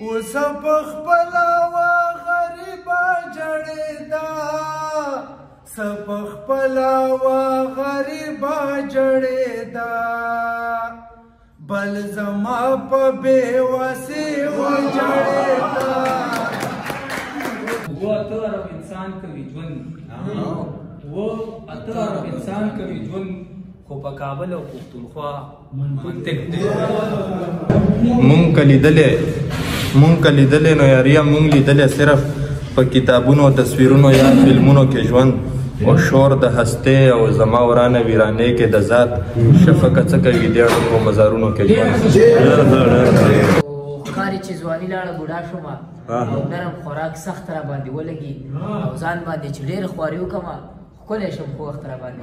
اوس په خپله وه غریبه جړېده څه په خپله وه غریبه جړېده بل زما په بېوسې وجړېده वो अतर अब इंसान का विज्वन वो अतर अब इंसान का विज्वन खो په کابل او پښتونخوا منطق دی مونږ لیدلې نو یاریا مونږ لیدلې صرف په کتابونو او تصویرونو یا فلمونو کې ژوند او شور د هسته او زما ورانه ویرانه کې د ذات شفقت څخه کوي د اړو مزارونو کې ژوند خاري چې ځواني لاړه بوډا شومه نرم خوراک سخت را باندې ولګي او ځان باندې چې ډېر خواري وکړمه ښکلی شم خو وخت را باندې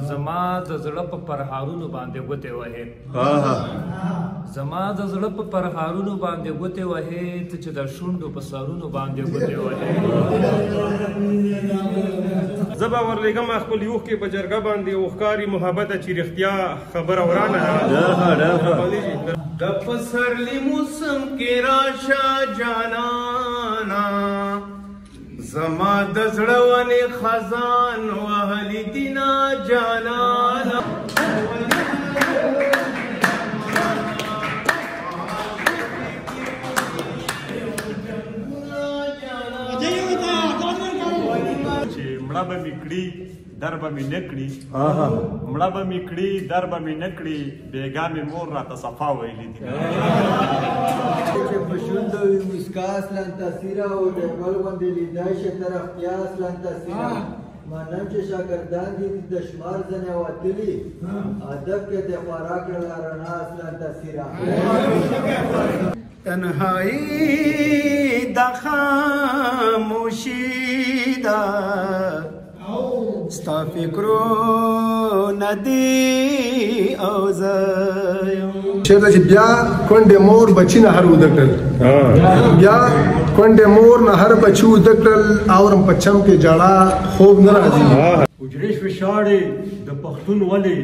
زما د زړه په پرهارونو باندې ګوتې وهې زما د زړه په پرهارونو باندې ګوتې وهې ته چې د شونډو په سرونو باندې ګوتې وهې زه به ورلېږم خپل اوښکې په جرګه باندې اوښکاري محبته چې رښتیا خبره ورانه د پسرلي موسم کې راشه جانانا زما د زړه ونې خزان وهلي دینا جانانا چې مړه به مې کړي در به مې نه کړي مړه به مې کړي در به مې نه کړي بېګا مې مور راته صفا ویلي دي چې په شونډو وي مسکا اصلا تاثیره او د ګل غوندې لیدای شي تر اختیا اصلا تاثیره مانم چې شاګردان دي د شمار ځنې وتلي ادب کې د خوراک رڼا اصلا تاثیره تنهایی د خاموشي ده ستا فکرونه دي او زه چېرته چې بیا کونډې مور بچي نهر وده کړل بیا کونډې مور نهر بچي وده کړل اورم په چم کې جړه خوب نه راځي حجرې شوې شاړې د پښتون ولې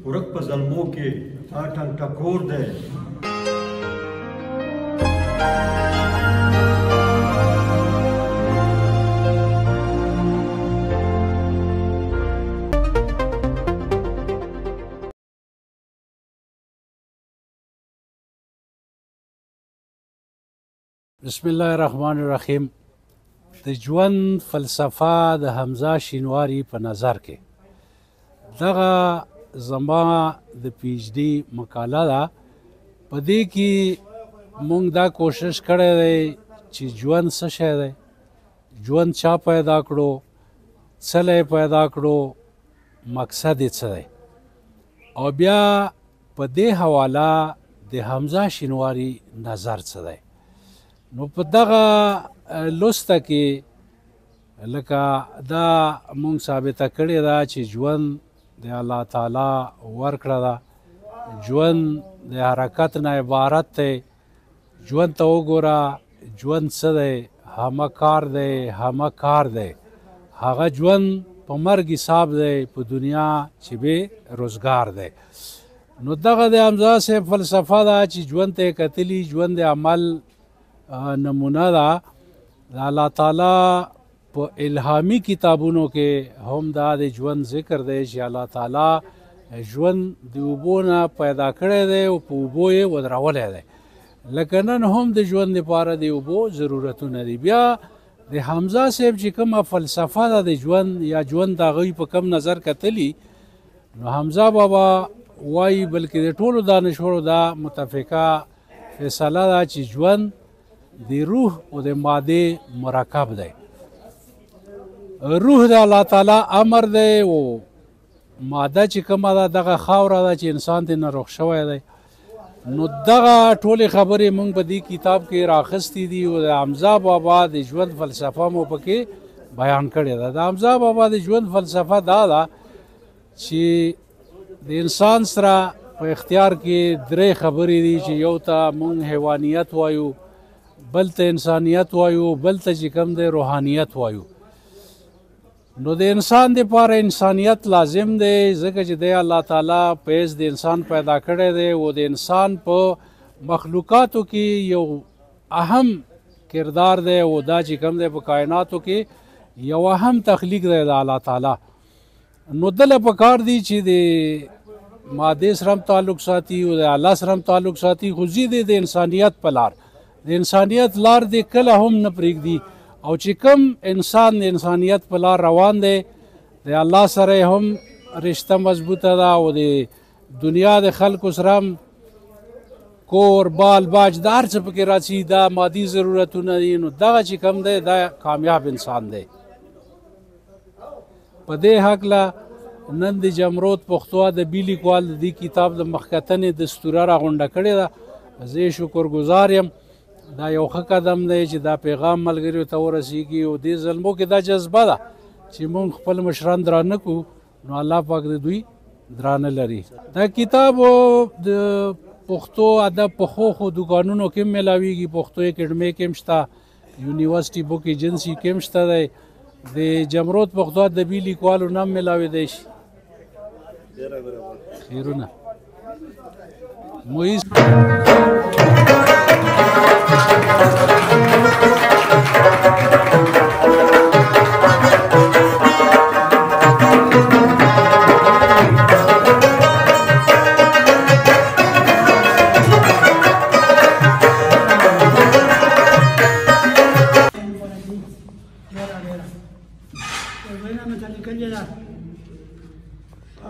ورک په زلمو کې ټن ټکور دی بسم الله الرحمن الرحیم د ژوند فلسفه د حمزه شینواري په نظر کې دغه زما د پی ایچ ډي مقاله ده په دې کې مونږ دا کوشش کړی دی چې ژوند څه شی دی ژوند چا پیدا کړو څه پیدا کړو مقصد یې څه دی او بیا په دې حواله د حمزه شینواري نظر څه دی نو په دغه لوسته کې لکه دا مونږ ثابته کړې ده چې ژوند د الله تعالی ورکړه ده ژوند د حرکت نه عبارت دی ژوند ته وګوره ژوند څه دی همه کار دی همه کار دی هغه ژوند په مرګ حساب دی په دنیا چې بې روزګار دی نو دغه د حمزه صاحب فلسفه ده چې ژوند ته یې کتلي ژوند د عمل نمونه ده د الله تعالی په الهامي کتابونو کې هم دا د ژوند ذکر دی چې الله تعالی ژوند د اوبو نه پیدا کړی دی او په اوبو یې ودرولی دی لکه نن هم د ژوند لپاره د اوبو ضرورتونه دي بیا د حمزه صاحب چې کومه فلسفه ده د ژوند یا ژوند د هغوی په کم نظر کتلي نو حمزه بابا وایي بلکې د ټولو دانشورو دا متفقه فیصله ده چې ژوند د روح او د ماده مرکب دی روح د الله تعالی امر دی او ماده چې کومه ده دغه خاوره ده چې انسان ته نه روغ شوی دی نو دغه ټولې خبرې موږ په دې کتاب کې راخستې دي او د حمزه بابا د ژوند فلسفه مو پکې بیان کړې ده د حمزه بابا د ژوند فلسفه دا ده چې د انسان سره په اختیار کې درې خبرې دي چې یو ته موږ حیوانیت وایو بل ته انسانیت وایو بل ته چې کوم دی روحانیت وایو نو د انسان دپاره انسانیت لازم دی ځکه چې دی الله تعالی پیز د انسان پیدا کړی دی او د انسان په مخلوقاتو کې یو اهم کردار دی او دا چې کوم دی په کائناتو کې یو اهم تخلیق دی د الله تعالی. نو دله پکار دی چې د ماده سره هم تعلق ساتي او د الله سره هم تعلق ساتي، خو زی د انسانیت په لار د انسانیت لار دی کله هم نه پرېږدي. او چې کوم انسان د انسانیت په لار روان دی د الله سره هم رشته مضبوطه ده او د دنیا د خلکو سره هم کور بال باج د هر څه پکې راځي، دا مادي ضرورتونه دي. نو دغه چې کوم دی دا کامیاب انسان دی. په دې هکله نن د جمرود پښتو ادبي لیکوال د دې کتاب د مخکتنې دستوره راغونډه کړې ده. زه شکرګزار یم. دا یو ښه قدم دی چې دا پیغام ملګریو ته ورسیږي او دې ظلمو کې دا جذبه ده چې موږ خپل مشران درانه کړو نو الله پاک د دوی درانه لري. دا کتاب د پښتو ادب په ښو دوکانونو کې میلاویږي، پښتو اکیډمۍ کې هم شته، یونیورسټي بک ایجنسي کې هم شته دی، د جمرود پښتو ادبي لیکوالو نه هم میلاویدی شي. خیرونه محیط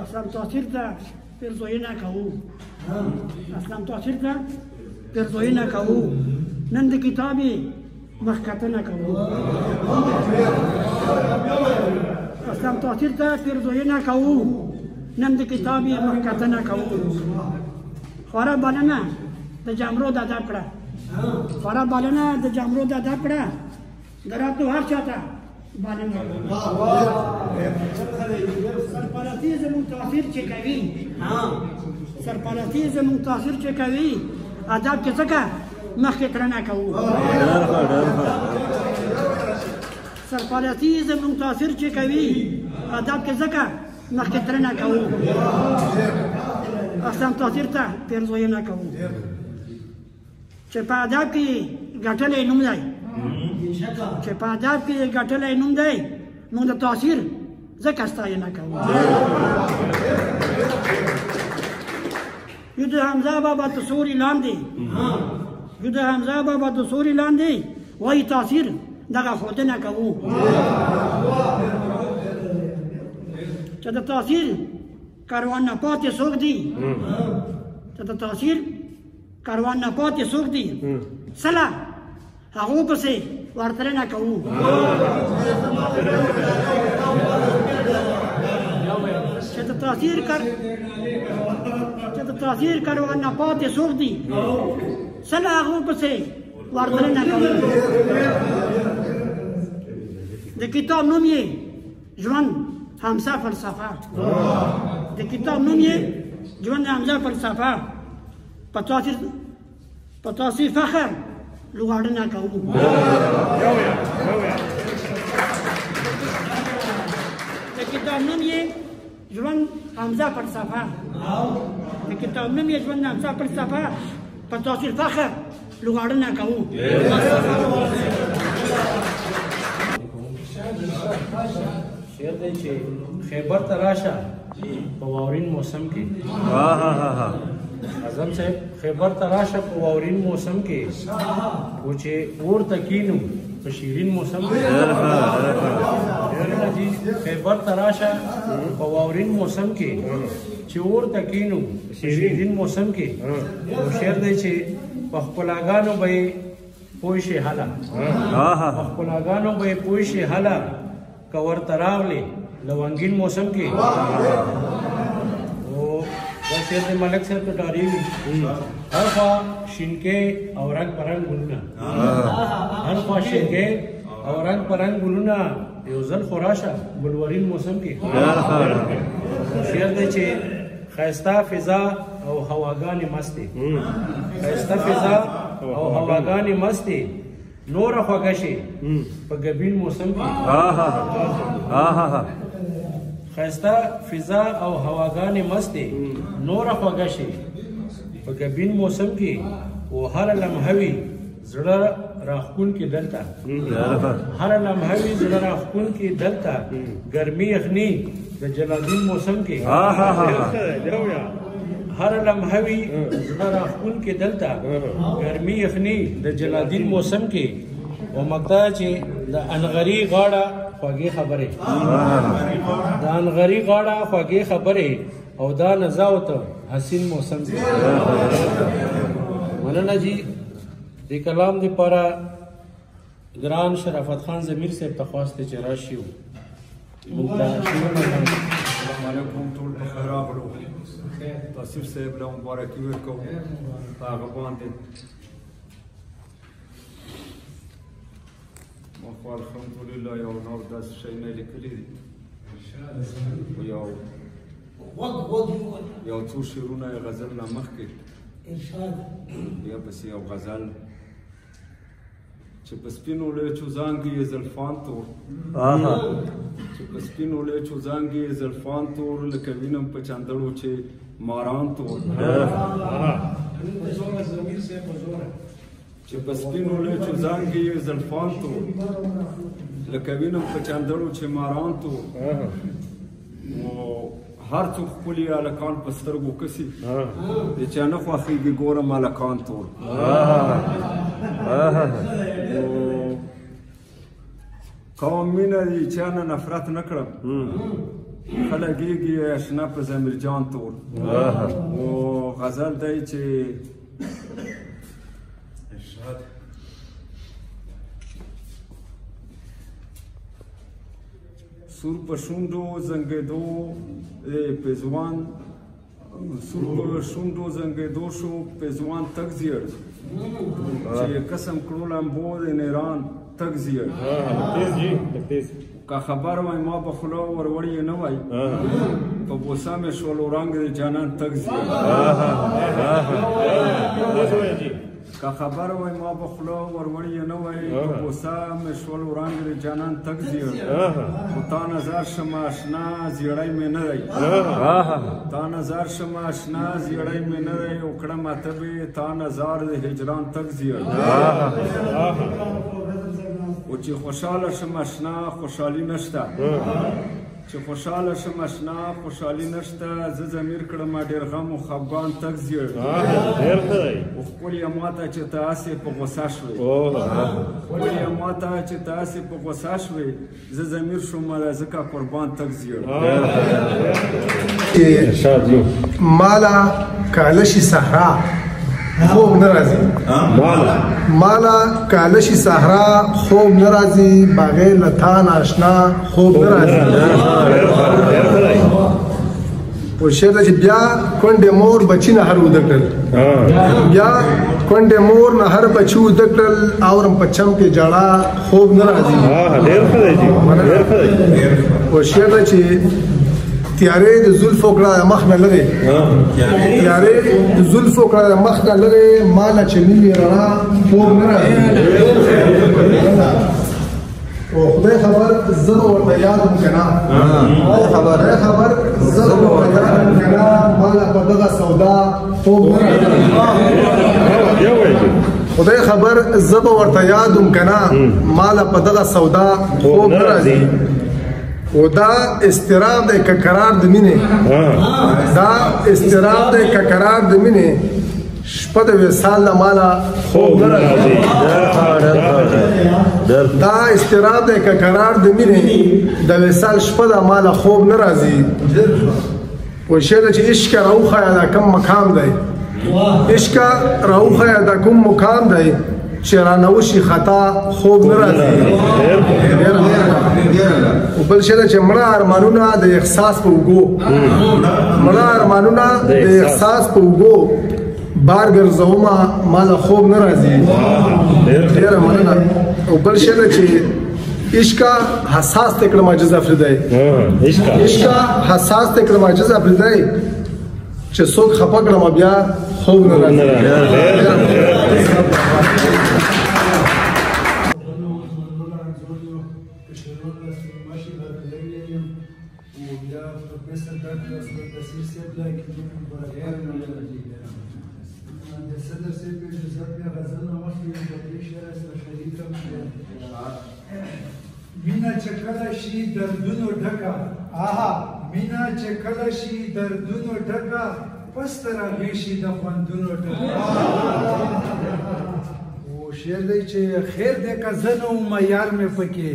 اسلام تاثیر ته پرزوینه کوو، اسلام تاثیر ته پرزوینه کوو، نن د کتابي مخکتنه کوو. اسلام تاثیر ته پرزوینه کوو، نن د کتابي مخکتنه کوو. خورا بلنه د جمرود ادب کړه، خورا بلنه د جمرود ادب کړه، دراتو هر چاته بلنه. سرپرستی زموږ تاثیر چې کوي، سرپرستی زموږ تاثیر چې کوي، ادب کې څنګه مخکې ترنه کوو. سرپرستی زموږ تاثیر چې کوي، ادب کې څنګه مخکې ترنه کوو. اسلام تاثیر ته پرزوینه کوو چې په ادب کې ګټلی نوم دی، چې په ادب کې ګټلی نوم دی نو د تاثیر ځکه ستاینه کوو. یو د حمزه بابا د سوري لاندې، یو د حمزه بابا د سوري لاندې وایي تاثیر دغه ښودنه کوو چې د تاثیر کاروان نه پاتې څوک دي، چې د تاثیر کاروان نه پاتې څوک دي، سله هغو پسې ورتلنه کوو. چې د تاثیر کاروان نه پاتې څوک دي، سله هغو پسې ورتلنه کوو. د کتاب نوم یې ژوند حمزه فلسفه، د کتاب نوم یې ژوند حمزه فلسفه. په تاثیر فخر لوغاړنه کوو. د کتاب نوم یې ژوند حمزه فلسفه، د کتاب نوم یې ژوند حمزه فلسفه. په تاثیر فخر لوغاړنه کوو. شعر دی چې خیبر ته راشه په واورین موسم کې. اعظم صاحب خیبر ته راشه په واورین موسم کې، و چې اور ته کینو په شیرین موسم کې. خیبر ته راشه په واورین موسم کې چې اور ته کینو په شیرین موسم کې. شعر دی چې په خپلاګانو به یې پوه شي هله، په خپلاګانو به یې پوه شي هله، که ورته راغلې لونګین موسم کې. دا شعر د ملک صاحب ټټاري وي. هر خوا شینکې او رنګ پرنګ ګلونه، هر خوا شینکې او رنګ پرنګ ګلونه، یو ځل خو راشه ګلورین موسم کې. شعر دی چې ښایسته فضا او هواګانې مستې، ښایسته فضا او هواګانې مستې، نوره خوږه شي په ګبین موسم کې. ښایسته فضا او هواګانې مستې، نوره خوږه شي په ګبین موسم کې. او هر لمحه وي زړه راښکونکې دلته هر لمحه وي زړه راښکونکې دلته ګرمي یخني د جلالدین موسم کې هر لمحه وي زړه راښکونکې دلته ګرمي یخني د جلالدین موسم کې و مقطع چې د انغري غاړه خوږې خبرې د انغري غاړه خوږې خبرې او دا نزاو ته حسین موسم کې مننه جی د کلام دپاره ګران شرافت خان ضمیر صاحب ته خواست چې راشي موږ ته السلام علیکم ټول په خیر راغلو تاسیف صاحب له مبارکي ورکوم په هغه باندې ما خو الحمدلله یو نور داسې شی نه لیکلی دی یو څو شعرونه یې غزل نه مخکې بیا پسې یو غزل چې په سپینو لیچو زانګې یې زلفان تور چې په سپینو لیچو زانګې یې زلفان تور لکه وینم په چندړو چې ماران تور چې په سپینو لیچو زانګې یې زلفان تور لکه وینم په چندړو چې ماران تور هر څوک ښکلي هلکان په سترګو کسي د چا نه خوښېږي ګورم هلکان تور کوم مینه د چا نه نفرت نه کړم ښه لګېږي اشنا په ضمیرجان تور و غزل دی چې سور په شونډو زنګېدو پېزوان سور په شونډو زنګېدو شو پېزوان تګ زیړ چې قسم کړو لمبو د نیران تګ زیړ که خبر وای ما به خوله وروړې نه وای په بوسه مې شولو رنګ د جانان تګ زیړ که خبر وای ما به خوله وروړې نه وای په بوسه مې شولو رنګ د جانان تګ زیړ خو تا نظر شمه اشنا زیړی مې نه دی تا نظر شمه اشنا زیړی مې نه دی وکړه مطبې تا نظر د هجران تګ زیړ و چې خوشحاله شم اشنا خوشحالي نشته چې خوشحاله شم اشنا خوشحالي نشته زه ضمیر کړم ډېر غم و خفګان تګ زیړ و ښکلې ماته چې ته هسې په غوسه شوې ښکلې ماته چې ته هسې په غوسه شوې زه ضمیر شوم ځکه قربان تګ زیړ مالا کالشی صحرا خوب نرازی مالا کالشی صحرا خوب نرازی بغیر لطان آشنا خوب نرازی و شعر چې بیا کونډې مور بچی نه هر وده کړل بیا کونډې مور نه هر بچی وده کړل اورم په چم کې جړه خوب نه راځي و شعر چې تیارې د زلفو کړه مخ نه لري تیارې د زلفو کړه مخ نه لري مال چې نیمه رڼا خوب نه راځي او خدای خبر زه ورته یاد وکړم خدای خبر زه ورته یاد وکړم مال په دغه سودا خوب نه راځي خدای خبر زه ورته یاد وکړم مال په دغه سودا خوب نه راځي و دا استراب دی که قرار د مینې دا استراب دی که قرار د مینې شپه د وصال نه ماله خوب نه راځي دا استراب دی که قرار د مینې د وصال شپه د ماله خوب نه راځي و شعر چې عشق راوښیه دا کوم مقام دی عشق راوښیه دا کوم مقام دی چې رانوشي خطا خوب نه راځي او بل شی چې مړه ارمانونه د احساس په اوږو مړه ارمانونه د احساس په اوږو بار ګرځومه ماله خوب نه راځي ډېره مننه او بل شی چې عشق حساس ته کړم عاجز افریدی عشق حساس ته کړم عاجز افریدی چې څوک خفه کړم بیا خوب نه راځي صدر صاحب اجازه بیا غزل نه مخکې یو بدري شعر سره شریکم مینا چې کله شي دردونو ډکه مینا چې کله شي دردونو ډکه پس تر هغې شي د خوندونو ډکه شعر دی چې خیر دی که زه نه ومه یار مې پکې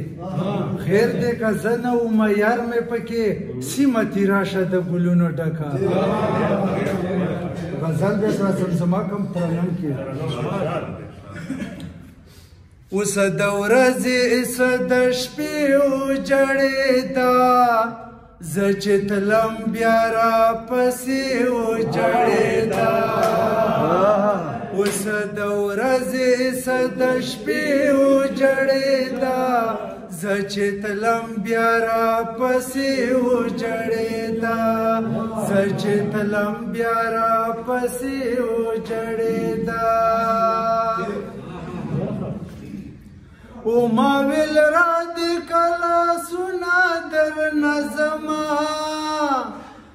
خیر دی که زه نه ومه یار مې پکې سیمه تې راشه د ګلونو ډکه غزل بیا سره زمزمه کوم ترنم کې اوس د ورځې څه د شپې وجړېده زه چې تلم بیا راپسې وجړېده اوس د ورځې څه د شپې وجړېده زه چې تلم بیا راپسې وجړېده زه چې تلم بیا راپسې وجړېده او ما ویل را دې کلاسونه درنه زما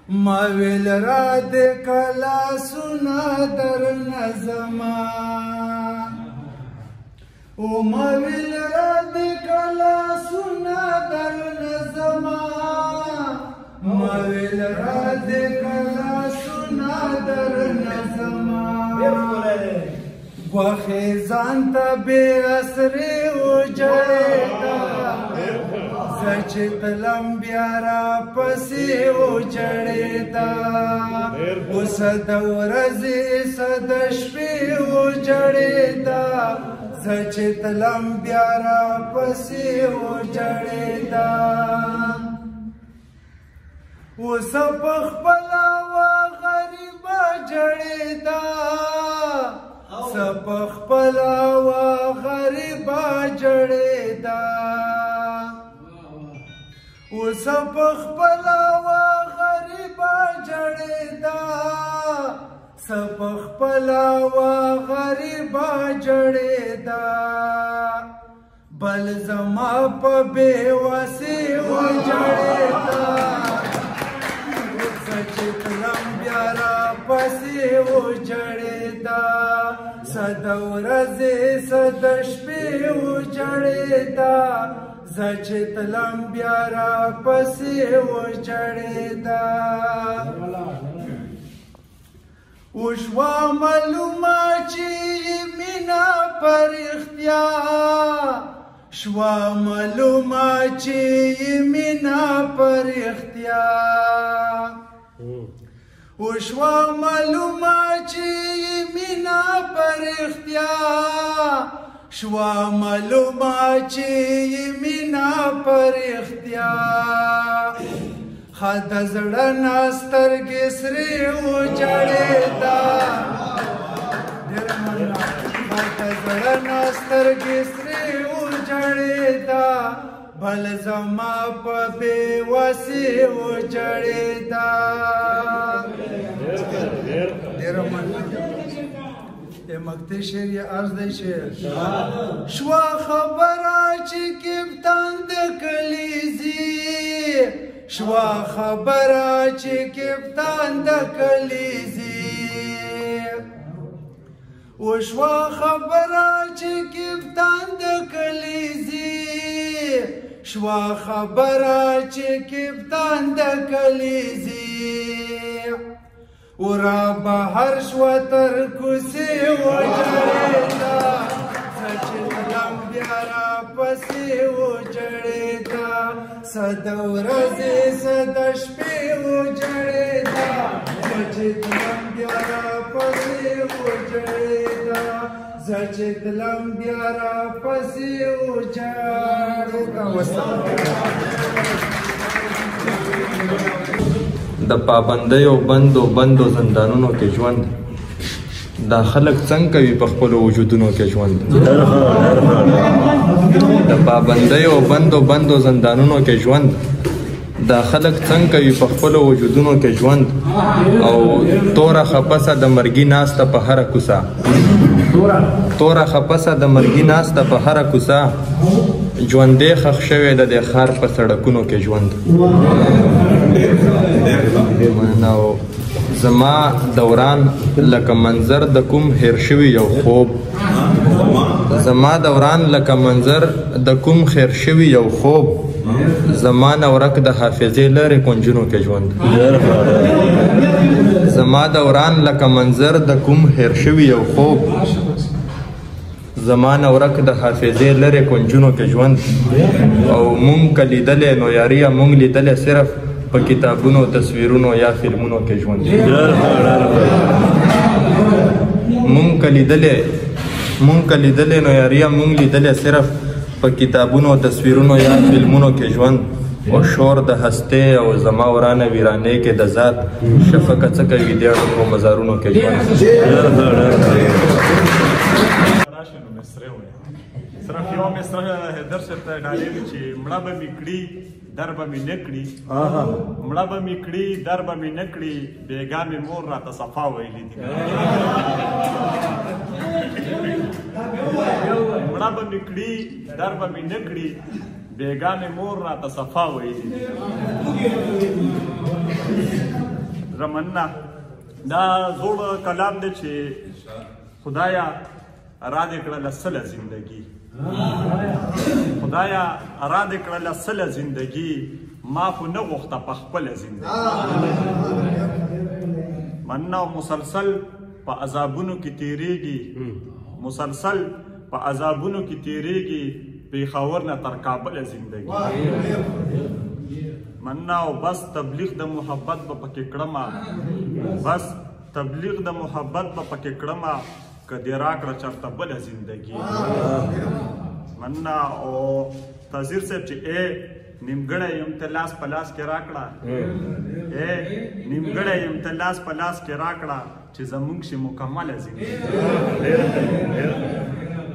ما ویل را دې کلاسونه درنه زما او ما ویل را دې کلاسونه درنه زما ما ویل را دې کلاسونه درنه زما وخې ځان ته بې اسرې وجړېده زه چې تلم بیا راپسې وجړېده اوس د ورځې څه د شپې وجړېده زه چې تلم بیا راپسې وجړېده اوس پخپله وه غریبه جړېده پخپله وه غریبه جړېده اوس پخپله وه غریبه جړېده پخپله وه غریبه جړېده بل زما په بېوسۍ وجړېده اوس چې تلم بیا راپسې وجړېده څه د ورځې څه د شپې وجړېده زه چې تلم بیا راپسې وجړېده وشوه معلومه چې مینه په رښتیا شوه معلومه چې مینه په رښتیا وشوه معلومه چې مینه په رښتیا شوه معلومه چې مینه په رښتیا ښه د زړه نه سترګې سرې وجړېده ډېره مننه ښه د زړه نه سترګې سرې وجړېده بل زما په بېوسۍ وجړېده ډېره مننه مقطع شعر یې عرض دی چې شوه خبره چې کپتان د کلیزي شوه خبره چې کپتان د کلیزي وشوه خبره چې کپتان د کلیزي شوه خبره چې کپتان د کلیزي ورا بهر شوه تر کوڅې وجړېده زه چې تلم بیا راپسې وجړېده څه د ورځې څه د شپې وجړېده زه چې تلم بیا راپسې وجړېده زه چې تلم بیا راپسې وجړېده د پابندیو بندو زندانونو کې ژوند دا خلک څنګه کوي په خپلو وجودونو کې ژوند د پابندیو بندو زندانونو کې ژوند دا خلک څنګه کوي په خپلو وجودونو کې ژوند او توره خپسه د مرګي ناسته په هره کوڅه توره خپسه د مرګي ناسته په هره کوڅه ژوندې ښخ شوی د دې ښار په سړکونو کې ژوند زما دوران لکه منظر د کوم هیر شوي یو خوب زما دوران لکه منظر د کوم خیر شوي یو خوب زما نورک د حافظې لرې کنجونو کې ژوند زما دوران لکه منظر د کوم هیر شوي یو خوب زما نورک د حافظې لرې کنجونو کې ژوند او مونږ که لیدلی نو یاري مونږ لیدلی صرف په کتابونو تصویرونو یا فلمونو کې ژوند مونږ که لیدلی نو یاري مونږ لیدلی صرف په کتابونو تصویرونو یا فلمونو کې ژوند او شور د هستې او زما ورانه ویرانې کې د ذات شفقه څه کوي دې اړو مزارونو کې ژوند صرف یو مصره درشت ډالې چې مړه به مې کړي در به مې نه کړي مړه به مې کړي در به مې نه کړي بېګا مې مور راته صفا ویلي دي مړه به مې کړي در به مې نه کړي بېګا مې مور راته صفا ویلي دي رمنا دا زوړ کلام دی چې خدایا را دې کړله سله زندگی خدایا را دې کړله سله زندگی ما خو نه غوښته په خپله زندگی مننه مسلسل په عذابونو کې تیریږي مسلسل په عذابونو کې تیریږي پېښور نه تر کابله زندگی مننه او بس تبلیغ د محبت به پکې کړمه بس تبلیغ د محبت به پکې کړمه که دې راکړه چېرته بله زندګي مننه او تذیر صاحب چې نیمګړی یم ته لاس په لاس کې راکړه نیمګړی یم ته لاس په لاس کې راکړه چې زموږ شي مکمله زندګي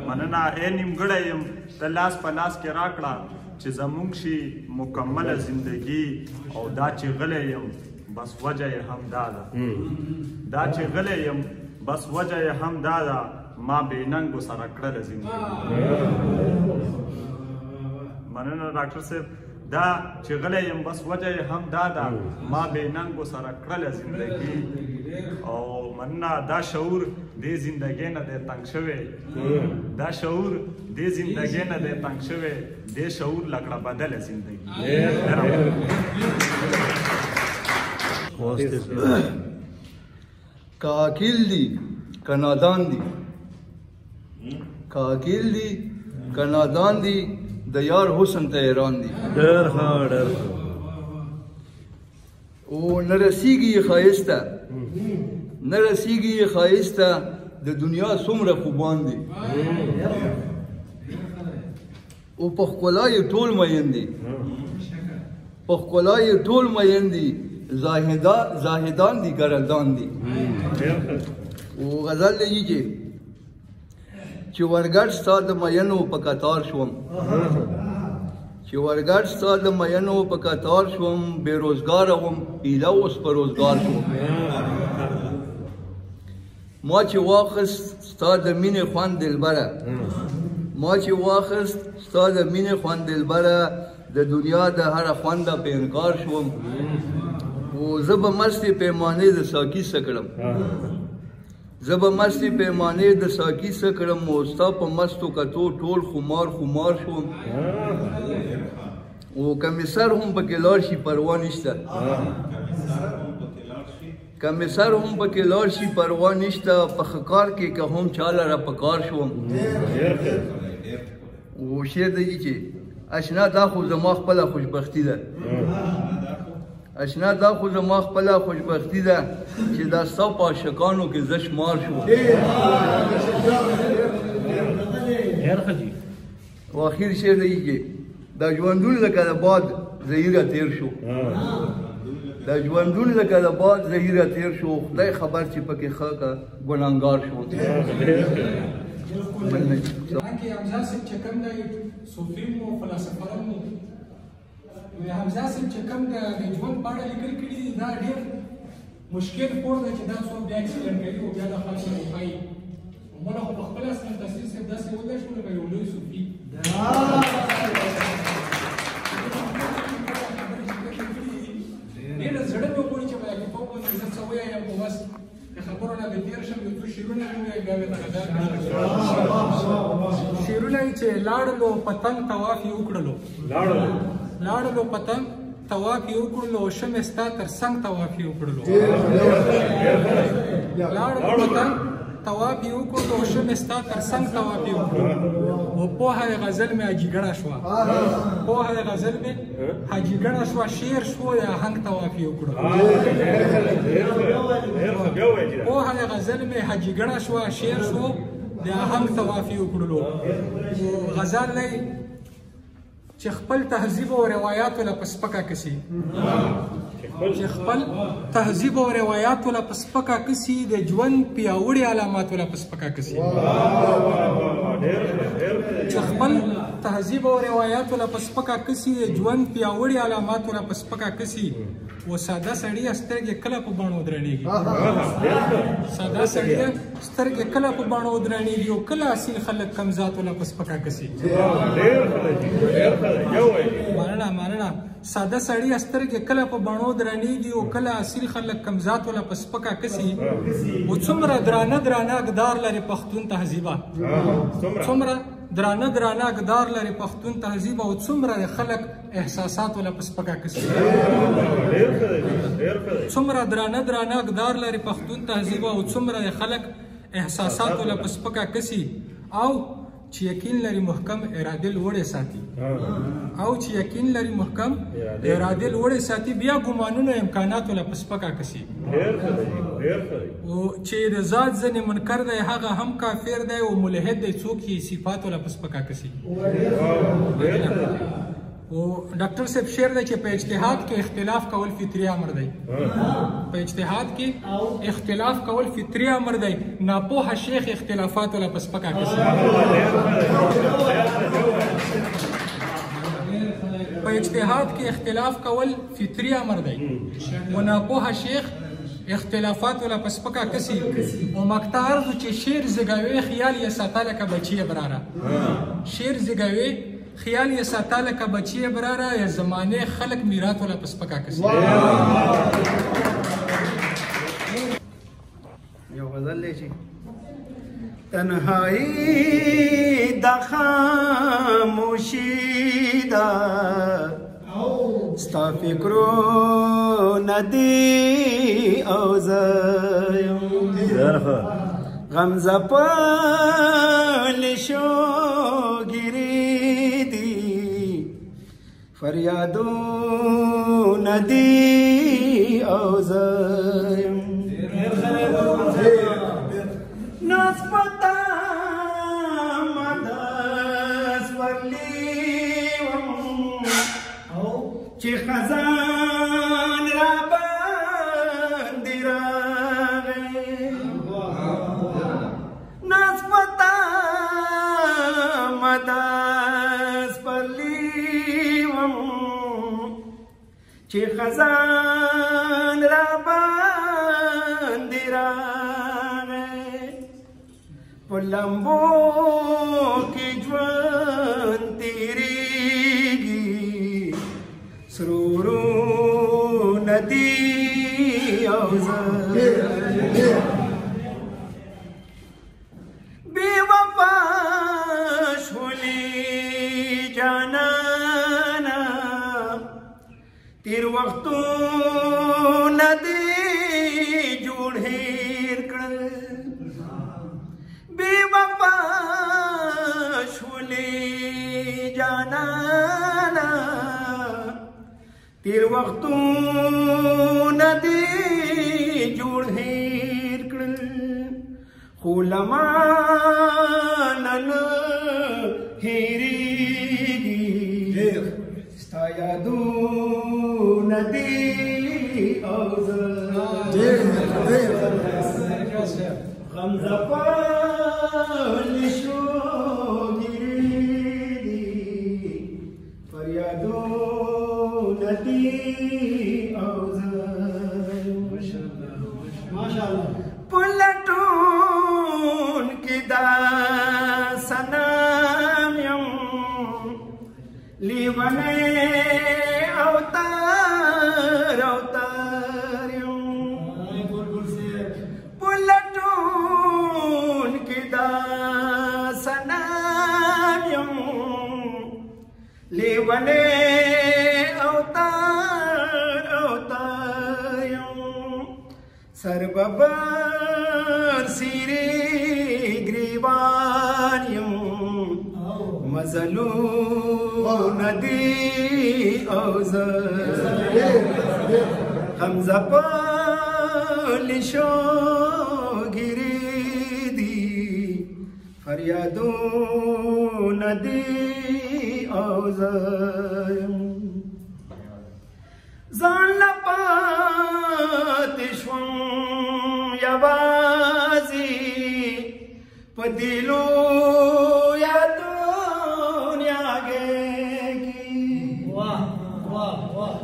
مننه نیمګړی یم ته لاس په لاس کې راکړه چې زموږ شي مکمله زندګي او دا چې غلی یم بس وجه یې هم دا ده دا چې غلی یم بس وجه یې هم دا ده ما بې ننګو سره کړله زندګي مننه ډاکټر صاحب دا چې غلی یم بس وجه یې هم دا ده ما بې ننګو سره کړله زندګي او مننه دا شعور دې زندګۍ نه دی تنګ شوی دا شعور دې زندګۍ نه دی تنګ شوی دې شعور لکړه بدله زندګي که عاقل دي که نادان دي که عاقل دي که نادان دي د یار حسن ته حیران دي او نه رسیږي ښایسته نه رسیږي ښایسته د دنیا څومره خوبان دي او په ښکلا یې ټول مین دي په ښکلا یې ټول مین دي زاهدان دي گردان دي او غزل لیږي چې ورګډ ستا د مینو په قطار شوم چې ورګډ ستا د مینو په قطار شوم بې روزګاره وم ایله اوس په روزګار شوم ما چې واخست ستا د مینې خوند دلبره ما چې واخست ستا د مینې خوند دلبره د دنیا د هره خونده په انکار شوم او زه به مستې پیمانې د ساقي څه کړم زه به مستې پیمانې د ساقي څه کړم او ستا په مستو کتو ټول خمار خمار شوم او که مې سر هم پکې لاړ شي پروا نشته که مې سر هم پکې لاړ شي پروا نشته په ښه کار کې که هم چاله را په کار شوم او شعر دی چې اشنا دا خو زما خپله خوشبختي ده اشنا دا خو زما خپله خوشبختي ده چې دا ستا په عاشقانو کې زه شمار شوم او اخیر شعر دی چې دا ژوندون لکه د باد زهیره تیر شو دا ژوندون لکه د باد زهیره تیر شو خدای خبر چې پکې ښه که ګناهګار شو حمزه صاحب چې کوم دی صوفي مو فلسفران مو حمزه صاحب چې کوم د ژوند په اړه لیکل کړي دي دا ډېر مشکل پور دی چې دا څوک بیا اکسپلین کوي او بیا د خلکو وایي موږ خو په خپل اصل تفسیر صاحب داسې ولی شو لکه یو لوی صوفي ډېر زړه مې وګوري چې په یو په څه وایي او چې لاړلو پتنګ طواف یې وکړلو لاړلو پتنګ طواف یې وکړلو شمې ستا تر څنګ طواف یې وکړلو لاړلو پتنګ طواف یې وکړلو شمې ستا تر څنګ طواف یې وکړلو او پوهه یې غزل مې حاجي ګڼه شوه پوهه یې غزل مې حاجي ګڼه شوه شعر شو یا آهنګ طواف یې وکړلو پوهه یې غزل مې حاجي ګڼه شوه شعر شو د آهنګ طواف یې وکړلو غزل دی چې خپل تهذیب او روایاتو له په سپکه کسي چې خپل تهذیب او روایاتو له په سپکه کسي د ژوند پیاوړي علاماتو له په سپکه کسي چې خپل تهذیب او روایاتو له په سپکه کسي د ژوند پیاوړي علاماتو له په سپکه کسي و ساده سړی سترګې کله په بڼو درنېږي ساده سړی سترګې کله په بڼو درنېږي او کله اصیل خلک کم ذاتو له په سپکه کسي مننه ساده سړی سترګې کله په بڼو درنېږي او کله اصیل خلک کم ذاتو له په سپکه کسي او څومره درانه اقدار لري پښتون تهذیبه څومره درانه اقدار لري پښتون تهذیب او څومره خلک احساساتو له په سپکه کسي څومره درانه اقدار لري پښتون تهذیب او څومره خلک احساساتو له په سپکه کسي او چې یقین لري محکم اراده لوړې ساتي بیا ګمانونو امکاناتو له په سپکه کسي او چې د ذات ځنې منکر دی هغه هم کافر دی او ملحد دی څوک یې صفاتو له په سپکه کسي او ډاکټر صاحب شعر دی چې په اجتهاد کې اختلاف کول فطري امر دی په اجتهاد کې اختلاف کول فطري امر دی ناپوهه شیخ اختلافاتو له په سپکه کسي په اجتهاد کې اختلاف کول فطري امر دی او ناپوهه شیخ اختلافاتو له په سپکه کسي او مقطع عرض چې شعر زګوي خیال یې ساتله که بچی براره شعر زګوي خیال یې ساتله که بچی براره یا زمانه خلق میراتو له په سپکه کسي یو غزل دی چې تنهایی د خاموشي ده ستا فکرونه دي او زه یم غم زپل شوګیري دي فریادونه دي او زه یم ناز پتا مدس ورلیوم چې خزان را باندې راغی ناز پتا مدس ورلیوم چې خزان را باندې راغی پلمبو کې ژوند تیریږي سرورونه دي او زه بې وفا شولې جانانه تیر وختونه دې جوړ هېر کړل بے وفا شولې جانانا تیر وختونه دې جوړ هېر کړل خو له مانه نه هېرېږي ستا یادونه دې او زه غم زپل شوګیري دي فریادونه دي او زه ماشاءالله په لټون کې دا سنام یم لیونی اوتار یم په لټون کې دا سنام یم لیونه اوتار یم سرببر سیری گریبان یم مزلو ندی اوزر حمزه پلشو گیری دی فریادو ندی اوزر زان لپات شوم یوازی پدیلو یا دنیا گی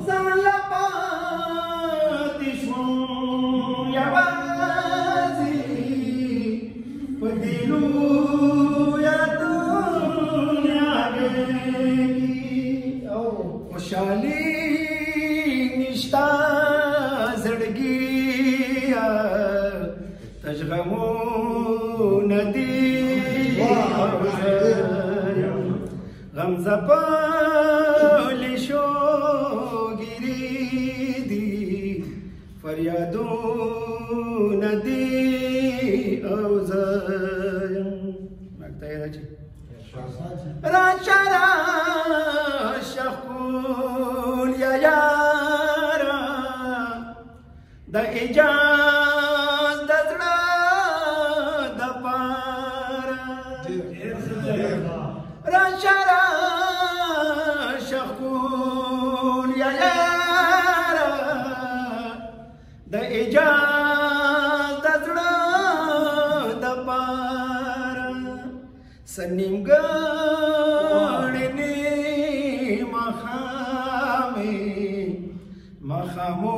زان لپات شوم یوازی پدیلو یا دنیا گی خوشحالی نشتا زړګي تشغمو ندی غمزه پلشو گیری دی فریادو ندی اوزایم مقطعی راچی راچارا شخون یا یارا دا اجاز دا زڑا دا پارا راچارا شخون یا یارا دا اجاز دا زڑا دا پارا سنیم گاڑنی مخامی مخامو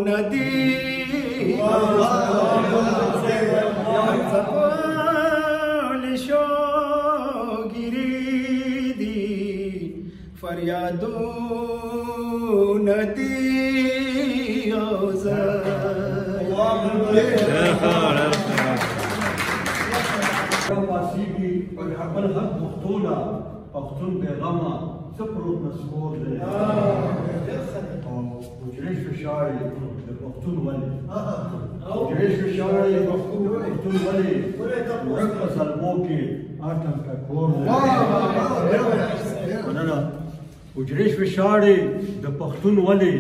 ندی پلشو گیری دی فریادو ندی اوزر واسیږي په خپل حق پښتونه پښتون پیغامه سپروت مسکور دی او وجري شاعري د پښتون ولي وجري شاعري د پښتون ولي ورک په سلمو کې آټم کا کور دی نه وجري شاعري د پښتون ولي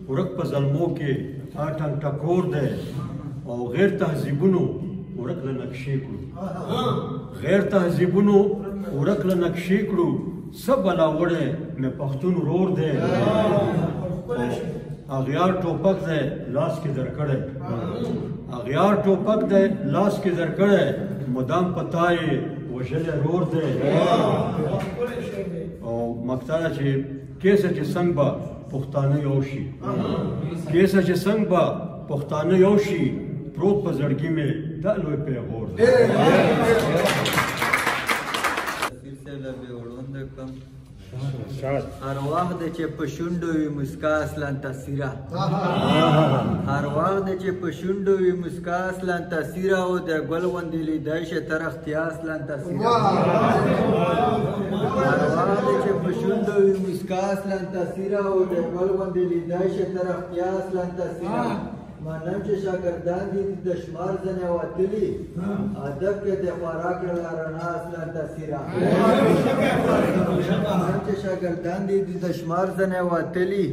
ورک په سلمو کې آټم کا کور دی او غیر تهذیبونو ورک له نقشې کړو غیر تهذیبونو ورک له نقشې کړو سب بلا وړې مې پښتون رور دی اغیار ټوپک دی لاس کې درکړی اغیار ټوپک دی لاس کې درکړی مدام پتاي وژلې رور دی او مقطع چې کیسه چې څنګه به پښتانه یو شي کیسه چې څنګه به پښتانه یو شي پروت په زړګي مې دا لوی پیغور دی هر وخت چې په شونډو وي مسکا اصلا تاثیره هر وخت چې په شونډو وي مسکا اصلا تاثیره او د ګل غوندې لیدای شي تر اختیا اصلا تاثیره هر وخت چې په شونډو وي مسکا اصلا تاثیره او د ګل غوندې لیدای شي تر اختیا اصلا تاثیره مانم چې شاګردان دي د شمار ځنه وتلی ادب کې د خوراک لرنا اصلا تاثیره مانم چې شاګردان دي د شمار ځنه وتلی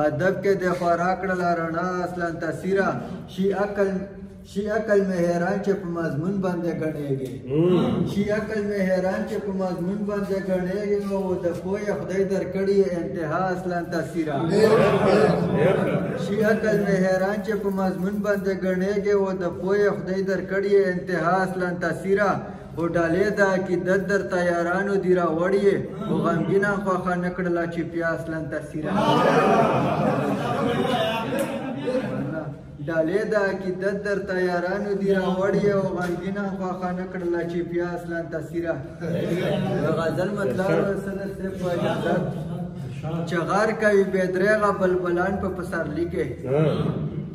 ادب کې د خوراک لرنا اصلا تاثیره شي عقل مې حیران چې په مضمون باندې غړېږي شي عقل مې حیران چې په مضمون باندې غړېږي او د پوهه خدای درکړي انتها اصلا تاثیره شي عقل مې حیران چې په مضمون باندې غړېږي او د پوهه خدای درکړي انتها اصلا تاثیره او ډالې دا کې در تیارانو دی راوړي او غمګینا خواخه نکړلا چې پیاس لن تاثیره ډالې د عقیدت در تیارانو دی راوړي او غمګینه خواخه نه کړله چې پیاس لن تاثیره د غزل مطلب سند صرف په اجازت چغار کوي بېدرېغه بلبلان په پسرلي کې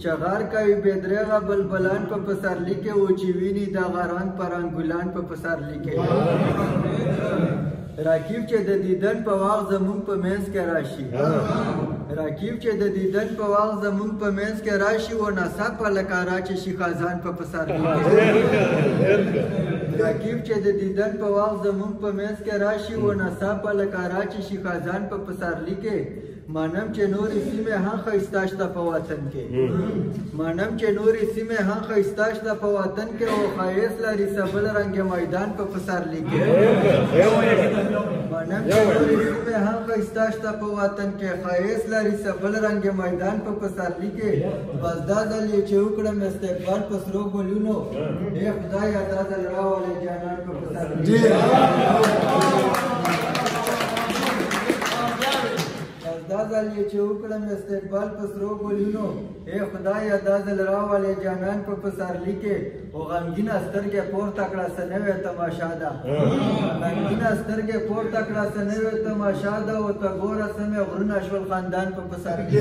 چغار کوي بېدرېغه بلبلان په پسرلي کې او چې ویني د غران پران ګلان په پسرلي کې راکیب چې د دیدن په وخت زمونږ په منځ کې راشي راکیب چې د دیدن په وخت زمونږ په منځ کې راشي و ناڅاپه لکه راچې شي خزان په پسرلي کې راکیب چې د دیدن په وخت زمونږ په منځ کې راشي و ناڅاپه لکه راچې شي خزان په پسرلي کې مانم چې نورې سیمې هم ښایسته شته په وطن کې مانم چې نورې سیمې هم ښایسته شته په وطن کې او ښایست لري سبل رنګ میدان په پسرلي کې مانم چې نورې سیمې هم ښایسته شته په وطن کې ښایست لري سبل رنګ میدان په پسرلي کې بس دا ځل یې چې وکړم استقبال په سرو ګلونو ای خدایه دا ځل راولې جانان په پسرلي دا ځل یې چې وکړم استقبال په سرو ګلونو ای خدایه دا ځل راولې جانان په پسرلي کې او غمګینه سترګې پورته کړه څه نوې تماشا ده غمګینه سترګې پورته کړه څه نوې تماشا ده او ته ګوره څه مې غرونه شول خاندان په پسرلي کې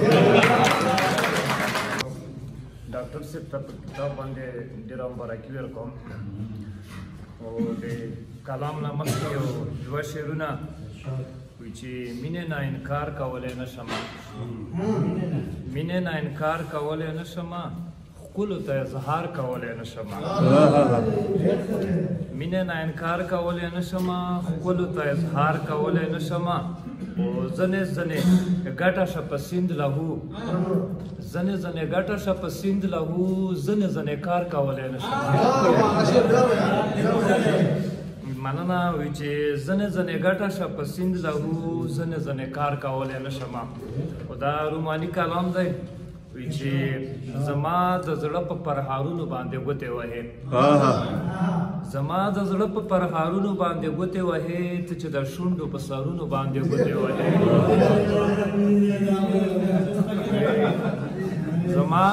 ډاکټر صاحب ته په کتاب باندې ډېره مبارکي ورکوم او د کلام نه مخکې یو دوه شعرونه وی چې مینې نه انکار کولی نه شمه مینې نه انکار کولی نه شمه ښکلو ته اظهار کولی نه شمه مینې نه انکار کولی نه شمه ښکلو ته اظهار کولی نه شمه او ځنې ځنې ګټه شه په سیند لهو ځنې ځنې ګټه شه په سیند لهو ځنې ځنې کار کولی نه شمه مننه وی چې ځنې ځنې ګټه شه په سیند لهو ځنې ځنې کار کولی نه شمه خو دا روماني کلام دی وی چې زما د زړه په پرهارونو باندې ګوتې وهې زما د زړه په پرهارونو باندې ګوتې وهې ته چې د شونډو په سرونو باندې ګوتې وهې زما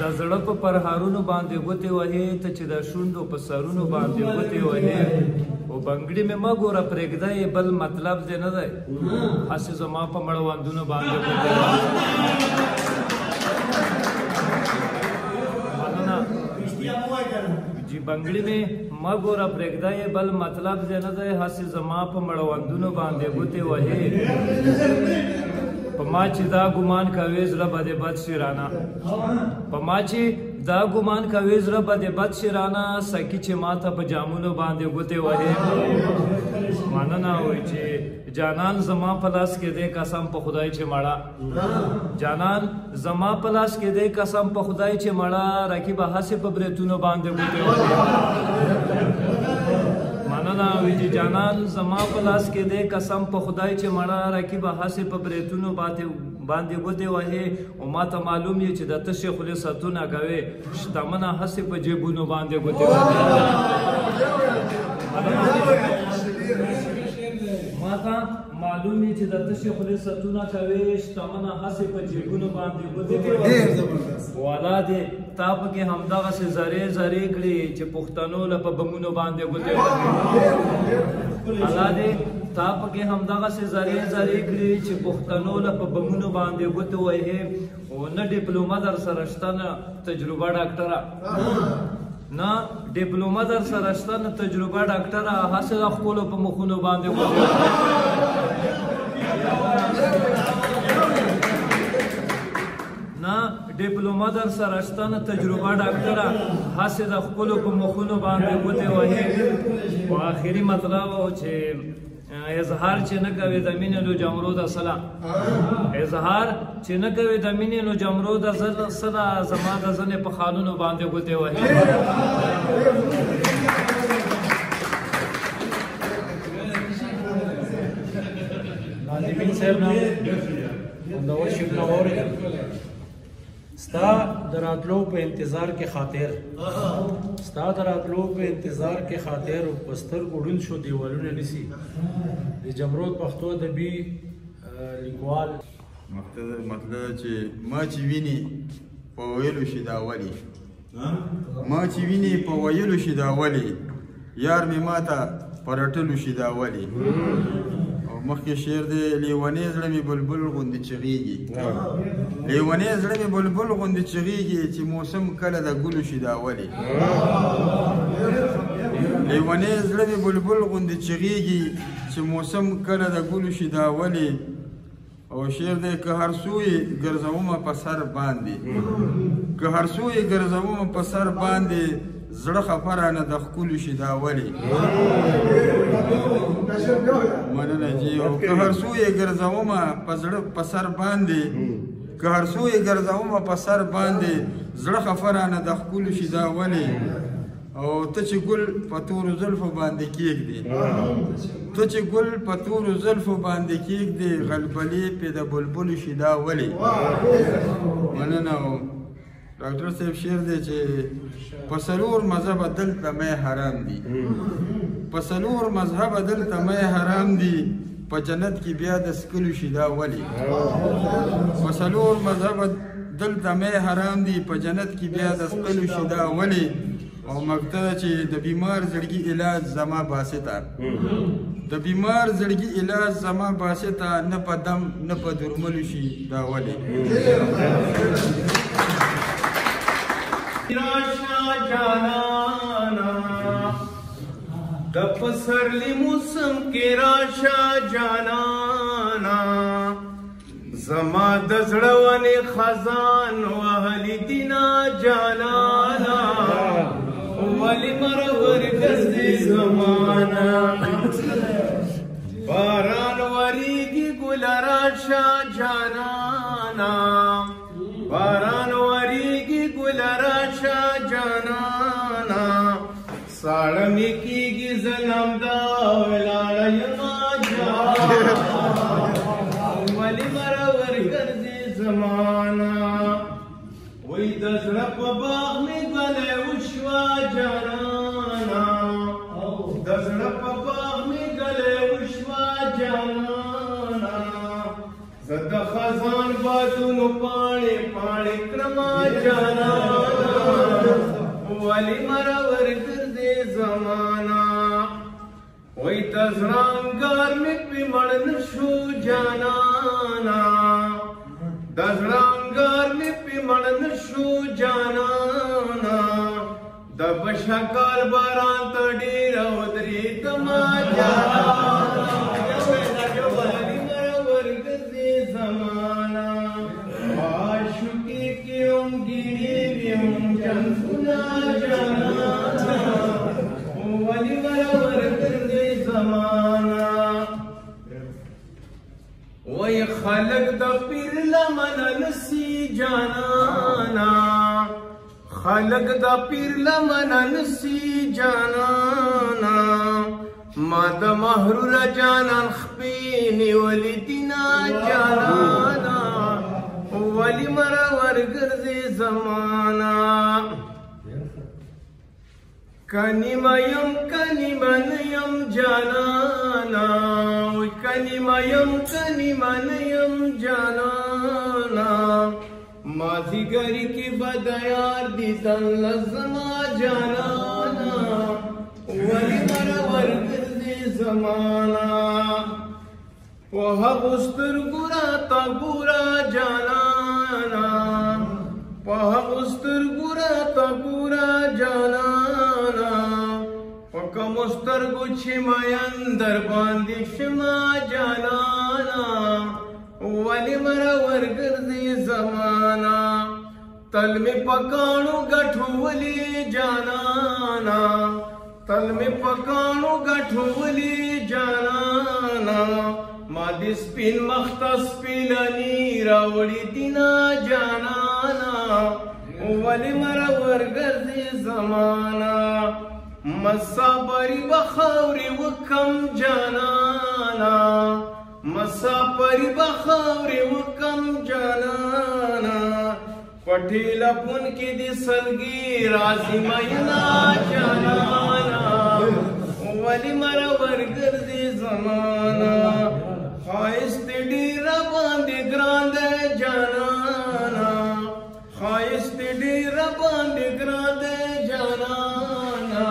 د زړه په پرهارونو باندې ګوتې وهې ته چې د شونډو په سرونو باندې ګوتې وهې او بنګړي مې مه ګوره پرېږده یې بل مطلب دې نه دی هسې زما په مړوندونو باندې ګوتې وهې جی بنګړي مې مه ګوره پرېږده یې بل مطلب دې نه دی هسې زما په مړوندونو باندې ګوتې وهې په ما چې دا ګمان کوې زړه به دې بد شي رانه په ما چې دا ګمان کوې زړه به دې بد شي رانه سکي چې ما ته په جامونو باندې ګوتې وهې مننه وایي چې جانان زما په لاس کې دی قسم په خدای چې مړه جانان زما په لاس کې دی قسم په خدای چې مړه رقیبه هسې په بریتونو باندې ګوتې وهې مننه وی چې جانان زما په لاس کې دی قسم په خدای چې مړه رقیبه هسې په بریتونو باندې ګوتې وهې او ما ته معلوم یې چې د تشې خولې ساتونه کوې شتمنه هسې په جیبونو باندې ګوتې وهې ما ته معلوم یې چې د تشې خولې ساتونه کوې شتمنه هسې په جیبونو باندې ګوتې وهې والا دې تا پکې همدغسې زرې زرې کړې چې پښتنو له په بمونو باندې ګوتې وهې الله دې تا پکې همدغسې زرې زرې کړې چې پښتنو له په بمونو باندې ګوتې وهې او نه ډیپلومه در سره شته نه تجربه ډاکټره نه ډیپلومه در سره شته نه تجربه ډاکټره هسې د خپلو په مخونو باندې ګوتې نه ډیپلومه در سره شته نه تجربه ډاکټره هسې د خپلو په مخونو باندې ګوتې وهې خو آخري مطلب و چې اظهار چې نه کوې د مینې له جمرو د صله اظهار چې نه کوې د مینې له جمرو د صله زما د ځنې په خالونو باندې ګوتې وهې ناظمین صاحب نه خوندور شعرونه واورېدل ستا د راتلو په انتظار کې خاطر ستا د راتلو په انتظار کې خاطر په سترګو ړوند شو دیوالونه نیسي د جمرود پښتو ادبي لیکوال مطلب چې ما چې ویني په ویلو شي دا ولي ما چې ویني په ویلو شي دا ولي یار مې ماته په رټلو شي دا ولي مخکې شعر دی لیونی زړه مې بلبل غوندې چغېږي لیونی زړه مې بلبل غوندې چغېږي چې موسم کله د ګلو شي دا ولې لیونی زړه مې بلبل غوندې چغېږي چې موسم کله د ګلو شي دا ولې او شعر دی که هر سوی ګرځومه په سر باندې که هر سوی ګرځومه په سر باندې زړه خفه رانه د ښکلو شي دا ولې مننه جي او که هر سوی ګرځومه په سر باندې که هر سوی ګرځومه په سر باندې زړه خفه رانه د ښکلو شي دا ولې او ته چې ګل په تورو زلفو باندې کېږدې ته چې ګل په تورو زلفو باندې کېږدې غلبلې پې د بلبلو شي دا ولې مننه او ډاکټر صاحب شعر دی چې په څلور مذهبه دلته می حرام دي په څلور مذهبه دلته می حرام دي په جنت کې بیا د څکلو شي دا ولې په څلور مذهبه دلته می حرام دي په جنت کې بیا د څکلو شي دا ولې او مقتده چې د بیمار زړګي علاج زما باسطه د بیمار زړګي علاج زما باسطه نه په دم نه په درملو شي دا ولې راشا جانانا د پسرلی موسم کې راشا جانانا زما د زړه ونې خزان وهلي دینا جانانا ولی مرور ګرځي زمانہ باران وریږي ګل راشا جانانا باران وریږي ګل راشا جانانا ساړه مې کېږي ظلم دا ولاړه یما جانانا ولی مرور ګرځي زمانہ وای د زړه په باغ مې ګلې وشوه جانانا د زړه په باغ مې ګلې وشوه جانانا زه د خزان بادونو پاڼې پاڼې کړمه جانانا ولې مرور ګرځې زمانہ وای د زړه انګار مې پې مړ نه شو جانانا د زړه انګار مې پې مړ نه شو جانانا د بشکار باران ته ډېره ودرېدمه جانانا ولې مرور ګرځې زمانہ عاشقي کې هم ګیرې وي هم جنسونه جانانا ولې مرور ګرځې زمانہ وای خلق د پیر لمن نسی جانانا خلق د پیر لمن نسی جانانا ما د محرور جانان خپینی ولی دینا جانانا ولی مرور ګرځي زمانہ کنی منیم جانانا کنی منیم جانانا مازیګری کې بدیار دي تن لزما جانانا ولی مرور ګرځي زمانہ په هغو سترګو راته ګوره جانانا په هغو سترګو راته ګوره جانانا په کومو سترګو چې مین در باندې شمه جانانا ولی مرور ګرځي زمانہ تل مې پکانو ګټولي جانانا تل مې پکانو ګټولي جانانا ما دې سپین مخته سپیلني راوړي دینا جانانا ولی مرور ګرځي زمانہ مسافري بخاوري وکم جانانا مسافري بخاوري وکم جانانا پټیلا پون کې دې سلګي راځي مینا جانانا ولی مرور ګرځي زمانہ خایست ډېر باندې ګران دی جانانا خایست ډېر باندې ګران دی جانانا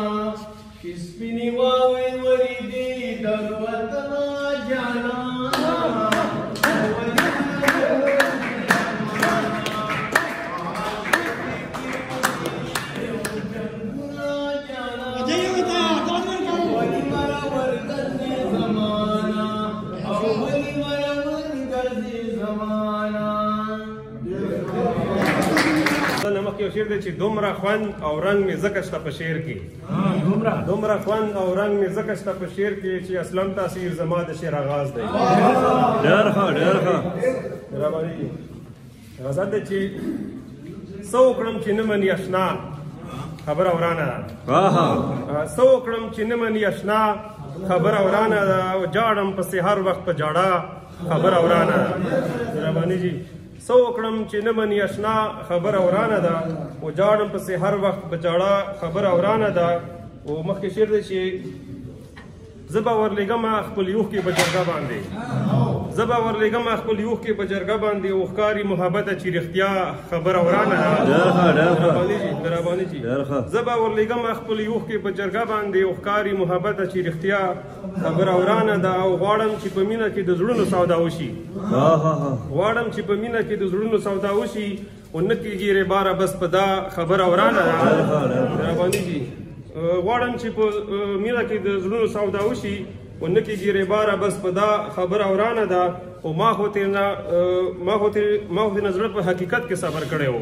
سپینې واوې ورېدې در وطنه جانانا جای وطن یو شعر دی چې دومره خوند او رنګ مې ځکه شته په شعر کې دومره خوند او رنګ مې ځکه شته په شعر کې چې اصلا تاثیر زما د شعر آغاز دی ډېر ښه ډېر ښه راباندې غزل دی چې څه وکړم چې نه مني اشنا خبره ورانه ده څه وکړم چې نه مني اشنا خبره ورانه ده او جاړم پسې هر وخت په جاړه خبره ورانه ده راباندې جي څه وکړم چې نه مني اشنا خبره ورانه ده او جاړم پسې هر وخت په جاړه خبره ورانه ده او مخکې شعر دی چې زه به ورلېږم خپل یوښ کې په جرګه باندې زه به ورلېږم خپل یوښ کې په جرګه باندې او ښکاري محبته چې رښتیا خبره ورانه ده زه به ورلېږم خپل یوښ کې په جرګه باندې او ښکاري محبته چې رښتیا خبره ورانه ده او غواړم چې په مینه کې د زړونو سودا وشي غواړم چې په مینه کې د زړونو سودا وشي او نه کېږي رباره بس په دا خبره ورانه ده غواړم چې په مینه کې د زړونو سودا وشي او نه کېږي رباره بس په دا خبره ورانه ده او ما خو ترې نه زړه په حقیقت کې صبر کړی و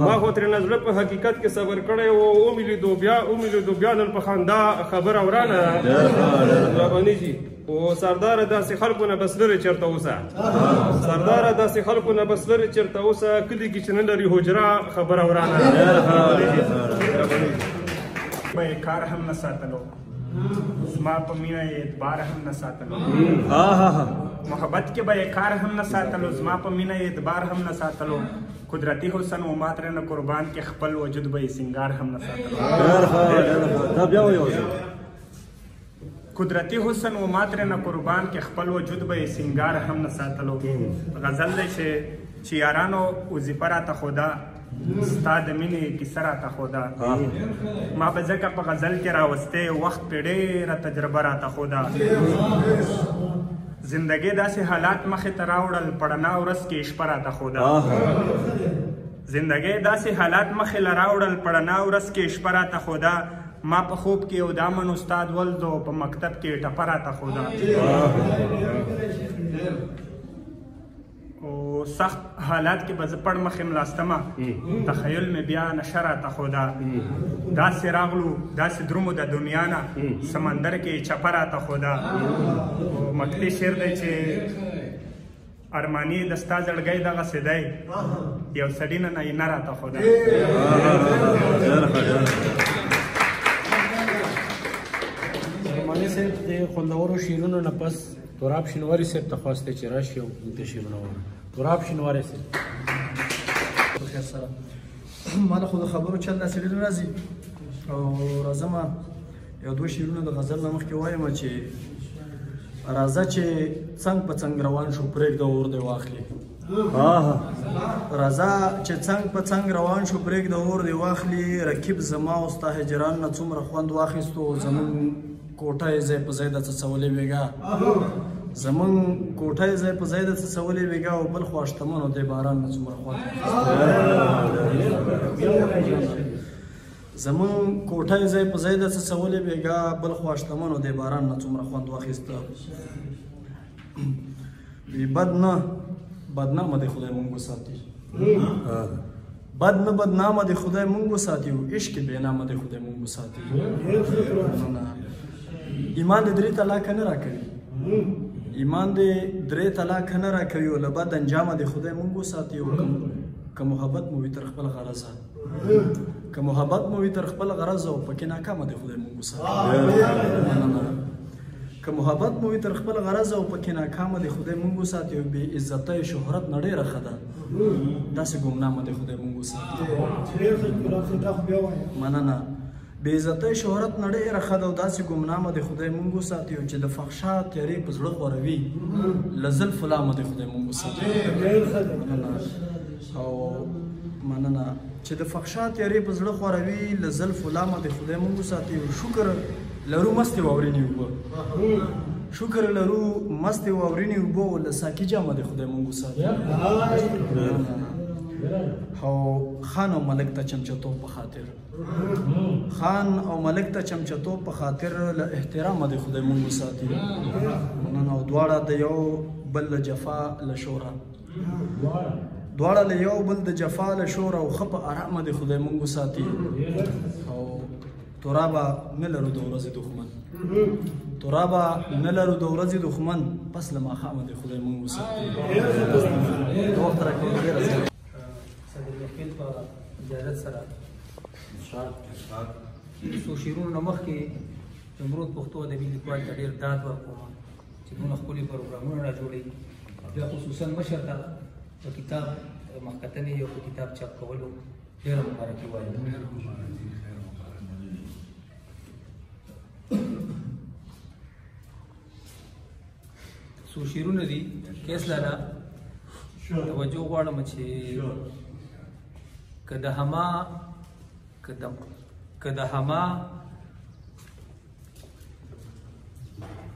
ما خو ترې نه زړه په حقیقت کې صبر کړی و او مې لیدو بیا نن په خندا خبره ورانه ده راباندې جي او سرداره داسې خلکو نه بس لرې چېرته اوسه سرداره داسې خلکو نه بس لرې چېرته اوسه کلي کې چې نه لري حجره خبره ورانه ده به کار هم نه ساتلو زما په مینه یې اعتبار هم نه ساتلو محبت کې به کار هم نه ساتلو زما په مینه یې اعتبار هم نه ساتلو قدرتی حسن و ما ترې نه قربان کې خپل وجود به یې سینګار هم نه ساتلو قدرتی حسن و ما ترې نه قربان کې خپل وجود به یې سینګار هم نه ساتلو غزل دی چې یارانو وظیفه راته خوده ستا د مینې کیسه راته خوده ما به ځکه په غزل کې راوستی وخت پې ډېره تجربه راته خوده زندګۍ داسې حالات مخې ته راوړل په رڼا ورځ کې شپه راته خوده زندګۍ داسې حالات مخې له راوړل په رڼا ورځ کې شپه راته خوده ما په خوب کې یو دامن استاد ولدو په مکتب کې ټپه راته خوده او سخت حالات کې به زه پړ مخې ملاستمه تخیل مې بیا نشه راته خوده داسې راغلو داسې درومو د دنیا نه سمندر کې چپه راته خوده مکتي شعر دی چې ارماني د ستا زړګی دغسې دی یو سړي نه نه راته خوده ارماني صاحب د خوندورو شعرونو نه پس تراب شینواري صاحب ته خواستی چې راشي او د شعرونه ووایي تراب شینواري صاحب خیر سره ما له خو د خبرو چل داسې ډېر راځي او راځم یو دوه شعرونه د غزل نه مخکې وایم چې راځه چې څنګ په څنګ روان شو پرېږده اور دې واخلي راځه چې څنګ په څنګ روان شو پرېږده اور دې واخلي رقیب زما او ستا هجران نه څومره خوند واخیستو زمونږ کوټه یې ځای په ځای د څڅولې ویګا زمونږ کوټه یې ځای په ځای د څڅولې ویګا او بل خوا شتمنو دې باران نه څومره خوند زمونږ کوټه یې ځای په ځای د څڅولې ویګا بل خوا شتمنو دې باران نه څومره خوند واخیسته وی بدنامه دې خدای مونږ وساتي بدنامه دې خدای مونږ وساتي او عشق بېنامه دې خدای مونږ وساتي ایمان دې درې طلاقه نه راکوي ایمان دې درې طلاقه نه راکوي او له بد انجامه دې خدای مونږ وساتي او که محبت مو وي تر خپل غرضه که محبت مو وي تر خپل غرضه او پکې ناکامه دې خدای مونږ وساتي که محبت مو وي تر خپل غرضه او پکې ناکامه دې خدای مونږ وساتي او بې عزته شهرت نه ډېره ښه ده داسې ګمنامه دې خدای مونږ وساتي مننه بې عزتۍ شهرت نه ډېره ښه ده او داسې ګمنامه دې خدای مونږ وساتي او چې د فحشا تیارې په زړه خوروي له زلفو لامه دې خدای مونږ وساتي او مننه چې د فحشا تیارې په زړه خوروي له زلفو لامه دې خدای مونږ وساتي او شکر لرو مستې واورینې اوبه شکر لرو مستې واورینې اوبه او له ساقي جامه دې خدای مونږ وساتي او خان او ملک ته چمچتوب په خاطر خان او ملک ته چمچتوب په خاطر له احترامه دې خدای مونږ وساتي نن او دواړه د یو بل له جفا له شوره دواړه له یو بل د جفا له شور او ښه په ارامه د خدای مونږ وساتي او ترابه نه لرو د ورځې دښمن ترابه نه لرو د ورځې دښمن پس له ماښامه د خدای مونږ وساتي د وخت راکړې ډېره زیاته صدر وکیل په اجازت سره څو شعرونو نه مخکې جمهوریت پښتو ادبي لیکوال ته ډېر داد ورکوم چې دومره ښکلي پروګرامونه را جوړوي بیا خصوصا مشر ته په کتاب مخکتنې او په کتاب چاپ کولو ډېره مبارکي وایم څو شعرونه دي کیس لالا توجه غواړم چې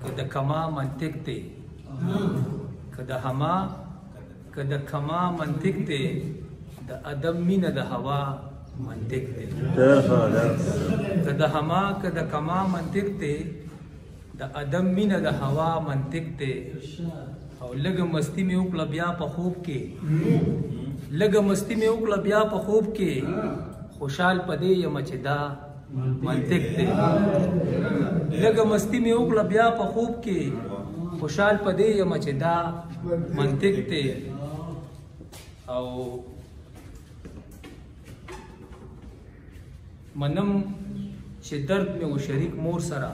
که د کما منطق دی که د کما منطق دی د ادم مینه د هوا منطق دی که د کما منطق دی د ادم مینه د هوا منطق دی او لږه مستی مې وکړه بیا په خوب کې خوشحال پدې یم چې دا منطق دی لږه مستی مې وکړه بیا په خوب کې خوشحال پدې یم چې دا منطق دی او منم چې درد مې و شریک مور سره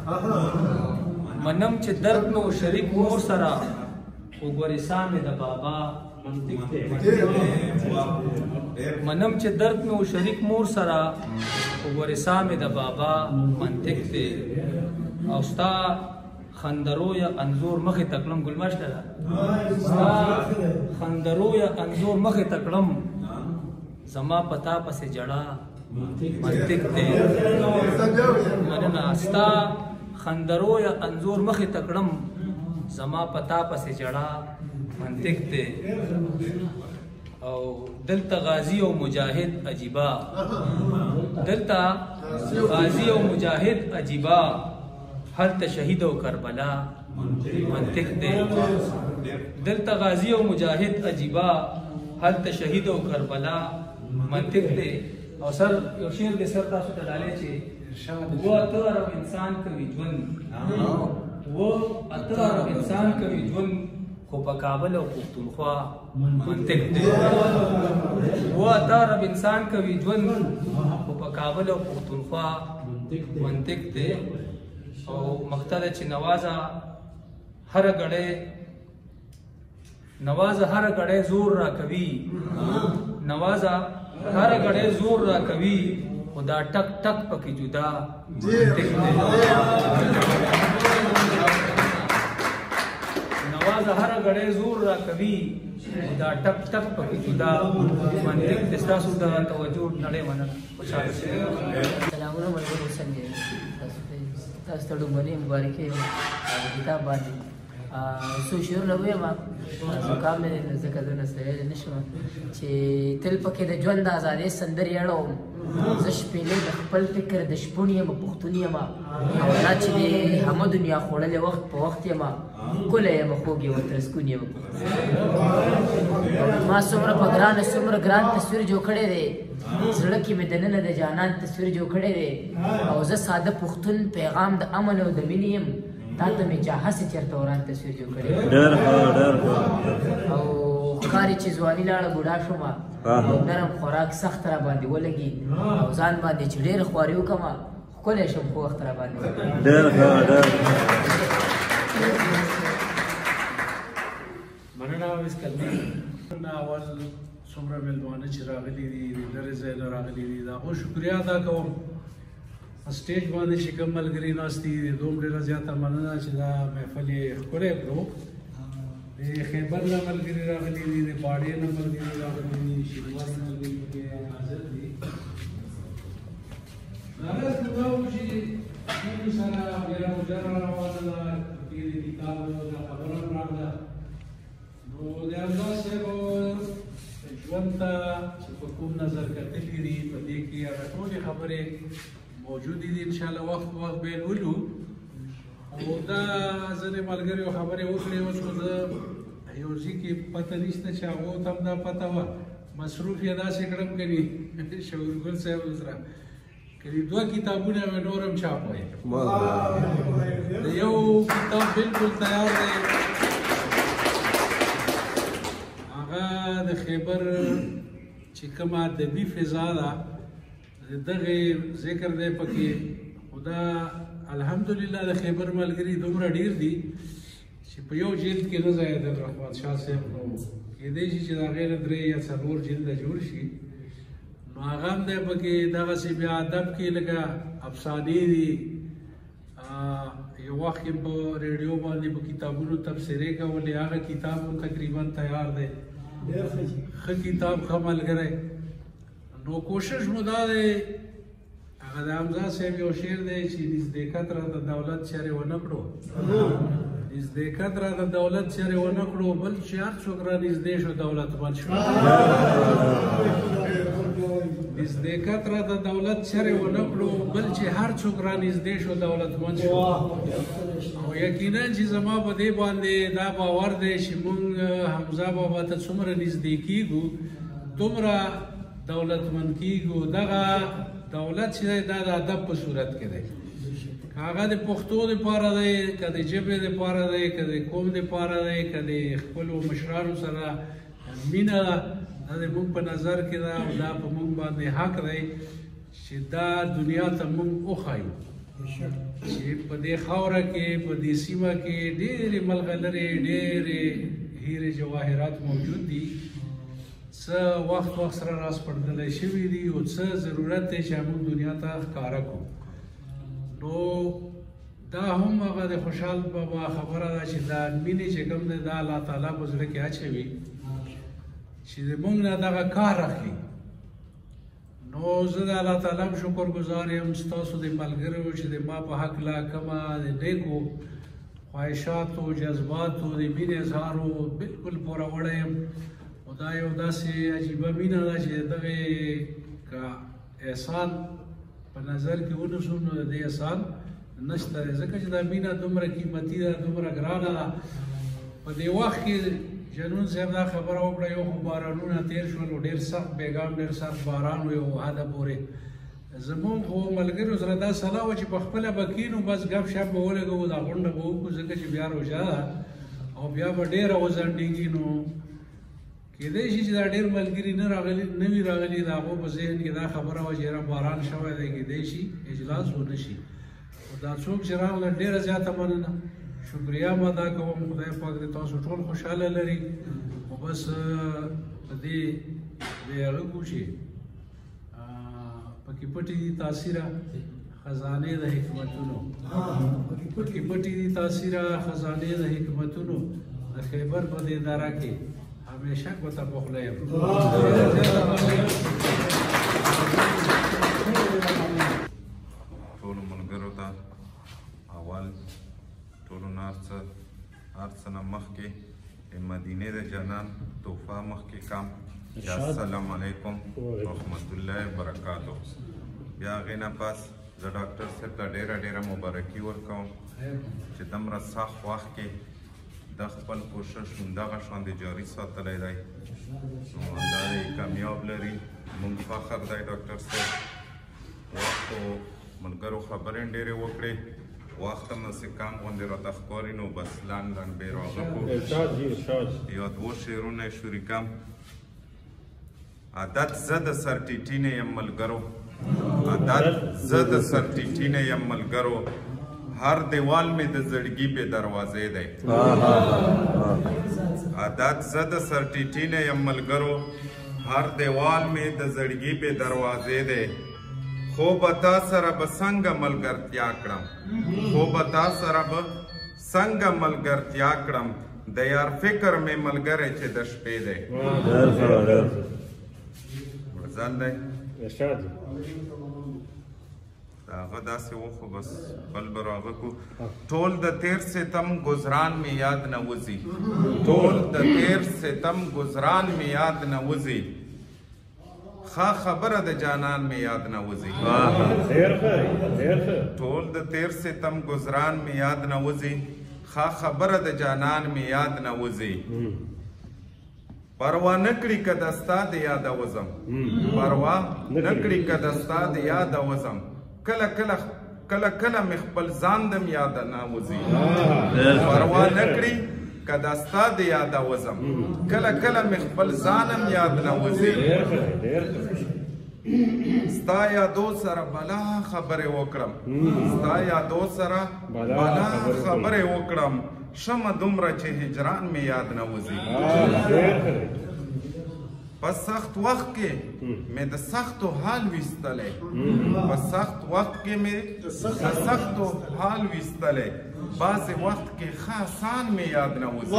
وګورې سامې د بابا منطق دی منم چې درد مې و شریک مور سره وګورې سامې د بابا منطق دی او ستا خندرو یا انزور مخې تکړم ګلمشته ده ستا خندرو یا انزور مخې تکړم زما پتا پسې جړه منطق دی مننه ستا خندرو یا انزور مخې تکړم زما پتا پسې جړه منطق دی او دلته غازی او مجاهد عجیبا هلته شهید او کربلا منطق دی دلته غازی او مجاهد عجیبا هلته شهید او کربلا منطق دی او سر یو شعر د سر تاسو ته ډالې چې و اتر انسان کوي ژوند خو په کابل او پښتونخوا منطق دی و اتر انسان کوي ژوند خو په کابل او پښتونخوا منطق دی او مقتله چې نوازه هر غړې زور را کوي خدا ټک ټک پکې جدا نوازه هر غړې زور را کوي خدا ټک ټک پکې جدا منطق د تاسو د توجه نړۍ مننه خوشاله سلامونه ملګرو څنګه تاسو ته ډومبني مبارکي کتاب باندې څو شعرونه ویما زکام مې ځکه زه نشم چې تل پکې د ژوند د ازادۍ سندرې اړوم زه شپېلې د خپل فکر د شپون یم پښتون یم او دا چې د همه دنیا خوړلې وخت په وخت یم ښکلی یم خوږ یم ترسکون یم ما څومره په ګران تصویر جوړ کړی دی زړه کې مې دننه د جانان تصویر جوړ کړی دی او زه ساده پښتون پیغام د امن او د مینې یم تا ته مې چا هسې چېرته وران تصویر جوړ کړی او ښکاري چې ځواني لاړه بوډا شومه او نرم خوراک سخت را باندې ولګي او ځان باندې چې ډېره خواري وکړمه ښکلی شم خو وخت را باندې مننه وسکلمي اول څومره میلمانه چې راغلي دي د لرې ځای نه راغلي دي د هغو شکریا ادا کوم سټیج باندې چې کوم ملګري ناست دي د دوم ډېره زیاته مننه چې دا محفل یې ښکلی کړو د خیبر نه ملګري راغلي دي د باډې نه ملګري راغلي دي شینوار نه ملګري پکې حاضر دي راغلی دا و چې موږ سره بیا مجره روانه ده پکې د کتاب دا خبره هم راغله نو د همدا صاحب ژوند ته چې په کوم نظر کتلي دي په دې کې هغه ټولې خبرې موجودې دي انشاءالله وخت په وخت به یې لولو او دا ځینې ملګریو خبرې وکړې اوس خو زه یو ځای کې پته نشته چې هغو ته هم دا پته وه مصروف یې داسې کړم کني شعورګل صاحب سره کني 2 کتابونه مې نور هم چاپ وای یو کتاب بالکل تیار دی هغه د خیبر چې کومه ادبي فضا ده دغه ذکر دی پکې خدا الحمدلله د خیبر ملګري دومره ډیر دي چې په یو جلد کې نه ځای د رحمت شاه صاحب نو کېدای شي چې د هغې نه 3 یا 4 جلده جوړ شي نو هغه هم دی پکې دغسې بیا ادب کې لکه افسانې دي یو وخت کې په ریډیو باندې په کتابونو تبصرې کولې هغه کتاب هم تقریبا تیار دی ښه کتاب ښه ملګری نو کوشش مو دا دی هغه د حمزه صاحب یو شعر دی چې نزدېکت را د دولت چارې ونه کړو نزدېکت را د دولت چارې ونه کړو بل چې هر څوک را نږدې شو دولتمند شو نزدېکت را د دولت چارې ونه کړو بل چې هر څوک را نږدې شو دولتمند شو او یقینا چې زما په دې باندې دا باور دی چې موږ حمزه بابا ته څومره نږدې کېږو دومره دولتمند کېږو دغه دولت چې دی دا د ادب په صورت کې دی هغه د پښتو دپاره دی که د ژبې دپاره دی که د قوم دپاره دی که د خپلو مشرانو سره مینه ده دا د موږ په نظر کې ده او دا په موږ باندې حق دی چې دا دنیا ته موږ وښایو چې په دې خاوره کې په دې سیمه کې ډېرې ملغلرې ډېرې هیرې جواهرات موجود دي څه وخت سره راسپړدلی شوي دي او څه ضرورت دی چې موږ دنیا ته ښکاره کړو نو دا هم هغه د خوشحال بابا خبره ده چې دا مینې چې کوم دی دا الله تعالی په زړه کې اچوي چې زموږ نه دغه کار اخلي نو زه د الله تعالی هم شکر ګزار یم ستاسو د ملګرو چې د ما په هکله کومه د نیکو خواهشاتو جذباتو د مینې اظهارو بالکل پوره وړی یم او دا یو داسې عجیبه مینه ده چې دغې که احسان په نظر کې ونیسو نو د دې احسان نشته دی ځکه چې دا مینه دومره قیمتي ده دومره ګرانه ده په دې وخت کې جنون صاحب دا خبره وکړه یو خو بارانونه تېر شول ډېر سخت بیګام ډېر سخت باران و یو حده پورې زمونږ خو ملګرو سره دا سلا وه چې په خپله به کینو بس ګپ شپ به ولګوو دا غونډه به وکړو ځکه چې بیا روژه ده او بیا به ډېره وځنډېږي نو کېدای شي چې دا ډېر ملګري نه وي راغلي د هغو په ذهن کې دا خبره وه چې یاره باران شوی دی کېدای شي اجلاس ونه شي خو دا څوک چې راغله ډېره زیاته مننه شکریه م ادا کوم خدای پاک دې تاسو ټول خوشحاله لري خو بس په دې هغه کړو چې پکې پټې دي تاثیره خزانې د حکمتونو پکې پټې دي تاثیره خزانې د حکمتونو د خیبر په دې دره کې همیشه کوته بخله یم ټولو ملګرو ته اول ټولو نه هر څه نه مخکې د مدینې د جنان تحفه مخکې کم یا السلام علیکم رحمت الله وبرکاتو بیا هغې نه پس زه ډاکټر صاحب ته ډېره مبارکي ورکوم چې دومره سخت وخت کې د خپل کوشش همدغه شاندې جاري ساتلی دی نو الله دې کامیاب لري موږ فخر دی ډاکټر صاحب وخت خو ملګرو خبرې ډېرې وکړې وخت هم داسې کم غوندې راته ښکاري نو بس لنډ بې راغه کړو یو 2 شعرونه یې شریکم عادت زه د سر ټیټي نه یم ملګرو عادت زه د سر ټیټي نه یم ملګرو هر دیوال مې د زړګي په دروازې دی عادت زه د سر ټیټي نه یم ملګرو هر دیوال مې د زړګي په دروازې دی خو به تا سره به څنګه ملګرتیا کړم خو به تا سره به څنګه ملګرتیا کړم د یار فکر مې ملګری چې د شپې دی ورځل دی هغه داسې و خو بس بل به راغه کو ټول د تیر ستم گزران مې یاد نه وځي ټول د تیر ستم گزران مې یاد نه وځي ښه خبره د جانان مې یاد نه وځي ټول د تیر ستم گزران مې یاد نه وځي ښه خبره د جانان مې یاد نه وځي پروا نکړي که د ستا د یاده وزم پروا نکړي که د ستا د یاده وزم کله کله مې خپل ځان دم یاده نه وځي پروا نکړي که د ستا د یاده وزم کله مې خپل ځانم یاد نه وځي ستا یادو سره بلا خبرې وکړم ستا یادو سره بلا خبرې وکړم شمه دومره چې هجران مې یاد نه وځي په سخت وخت کې مې د سختو حال ویستلی په سخت وخت کې مې د سختو حال ویستلی بعضې وخت کې ښه آسان مې یاد نه وځي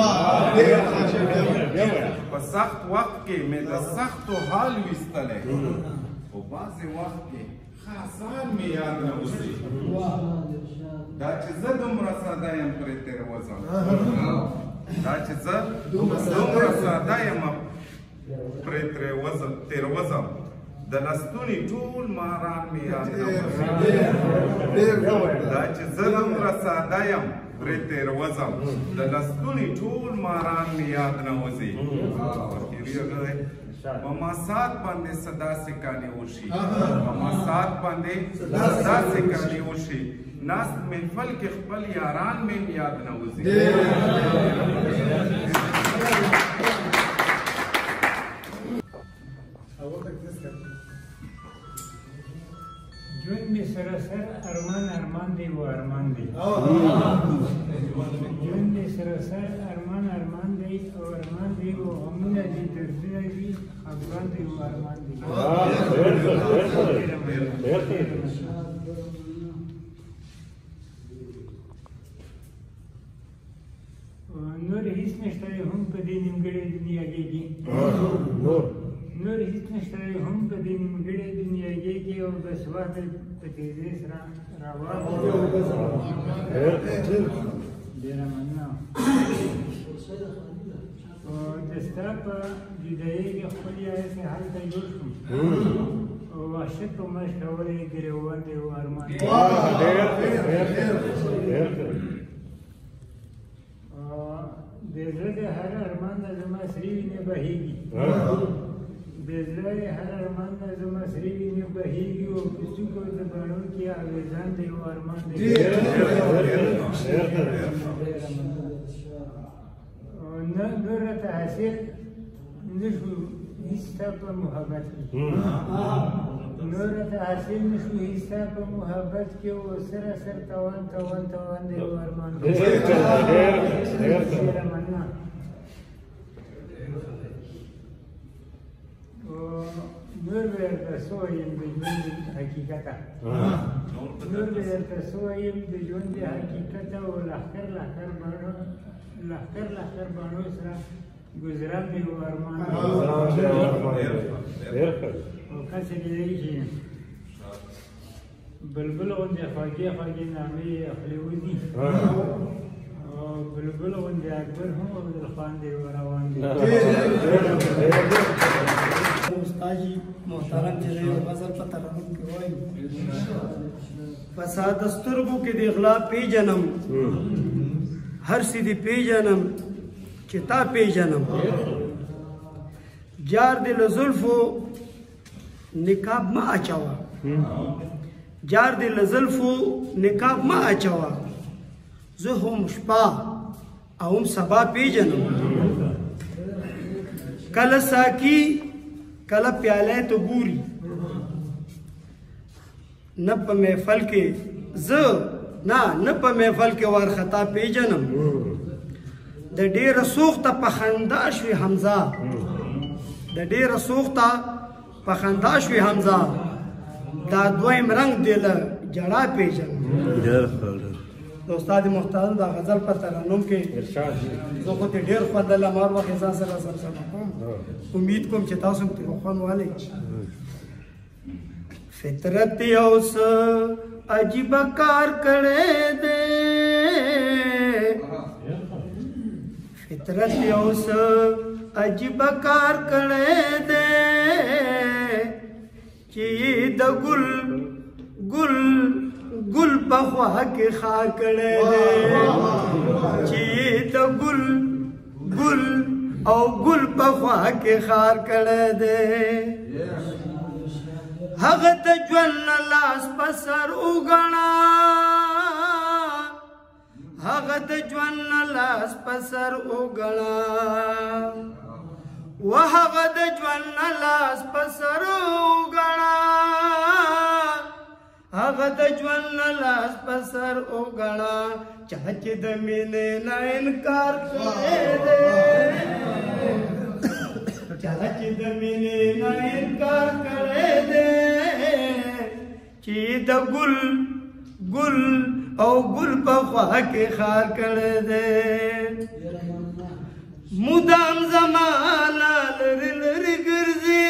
په سخت وخت کې مې د سختو حال ویستلی په بعضې وخت کې ښه آسان مې یاد نه وځي دا چې زه دومره ساده یم پرې تېروځم دا چې زه دومره ساده یم پرې تېروځم د لستوني ټول ماران مې یاد نه وځي دا چې زه دومره ساده یم پرې تېروځم د لستوني ټول ماران مې یاد نه وځي په ماسات باندې صدا سکانې وشي په ماسات باندې صدا سکانې وشي ناست محفل کې خپل یاران مې یاد نه وځي ژوند مې سراسر ارمان دی و ارمان دی ژوند مې سراسر ارمان دی او ارمان دی و غمونه دي دردونه دي خفګان دی و ارمان دی نور هیڅ نشته هم په دې نیمګړې دنیا کې نور هیڅ نشته هم په دې نیمګړې دنیا کې او بس وخت په تیزۍ سره روان ډېره مننه د ستا په جدایۍ کې خپل یارسې هلته جوړ شوم او وحشت په مشق کولی ګریوان دی و ارمان د زړه د هر ارمان نه زما سرې وینې بهېږي د زړه د هر ارمان نه زما سرې وینې بهېږي او په څوکو د باڼو کې اغېزان دی و ارمان دی نور راته حاصل نه شو هېڅ ستا په محبت کې نور راته حاصل نه شو هېڅ ستا په محبت کې او سراسر توان دی و ارمان دی ډېره مننه نور به درته څه ویم د ژوند حقیقته نور به درته څه ویم د ژوند حقیقته او لښکر باڼو سره ګذران دی و ارمان او کسې کېدی شي بلبل غوندې خوږې نامې یې خولې وځي او بلبل غوندې اکبر هم عبدالخان دی و روان دی استاد محترم چې یو غزل په ترنم کې وایي فساد سترګو کې د اغلا پیژنم هر څه دې پیژنم چې تا پیژنم جار دې له زلفو نقاب مه اچوه جار دې له زلفو نقاب مه اچوه زه هم شپه او هم سبا پیژنم کله ساقي کله پیاله تو ګوري نه په محفل کې زه نه په محفل کې وارخطا پیژنم د ډېره سوخته په خندا شوي حمزه د ډېره سوخته په خندا شوي حمزه دا دویم رنګ دی له جړا پیژنم د استاد محترم دا غزل په ترنم کې زه خو ته ډېر خوند لرم هر وخت ځان سره کوم امید کوم چې تاسو هم ترې خوند والی فطرت یو څه عجیب کار کړی دی فطرت یو څه عجیب کار کړی دی چې د ګل په خوا کې خا کړی دی چې د ګل او ګل په خوا کې خار کړی دی هغه د ژوند نه لاس په سر وګڼه هغه د ژوند نه لاس په سر وګڼه و هغه د ژوند نه لاس په سر وګڼه هغه د ژوند نه لاس په سر وګڼه چا چې د مینې نه انکار کړی دی چا چې د مینې نه انکار کړی دی چې د ګل او ګل په خوا کې خار کړی دی مدام زمانه لرې لرې ګرځي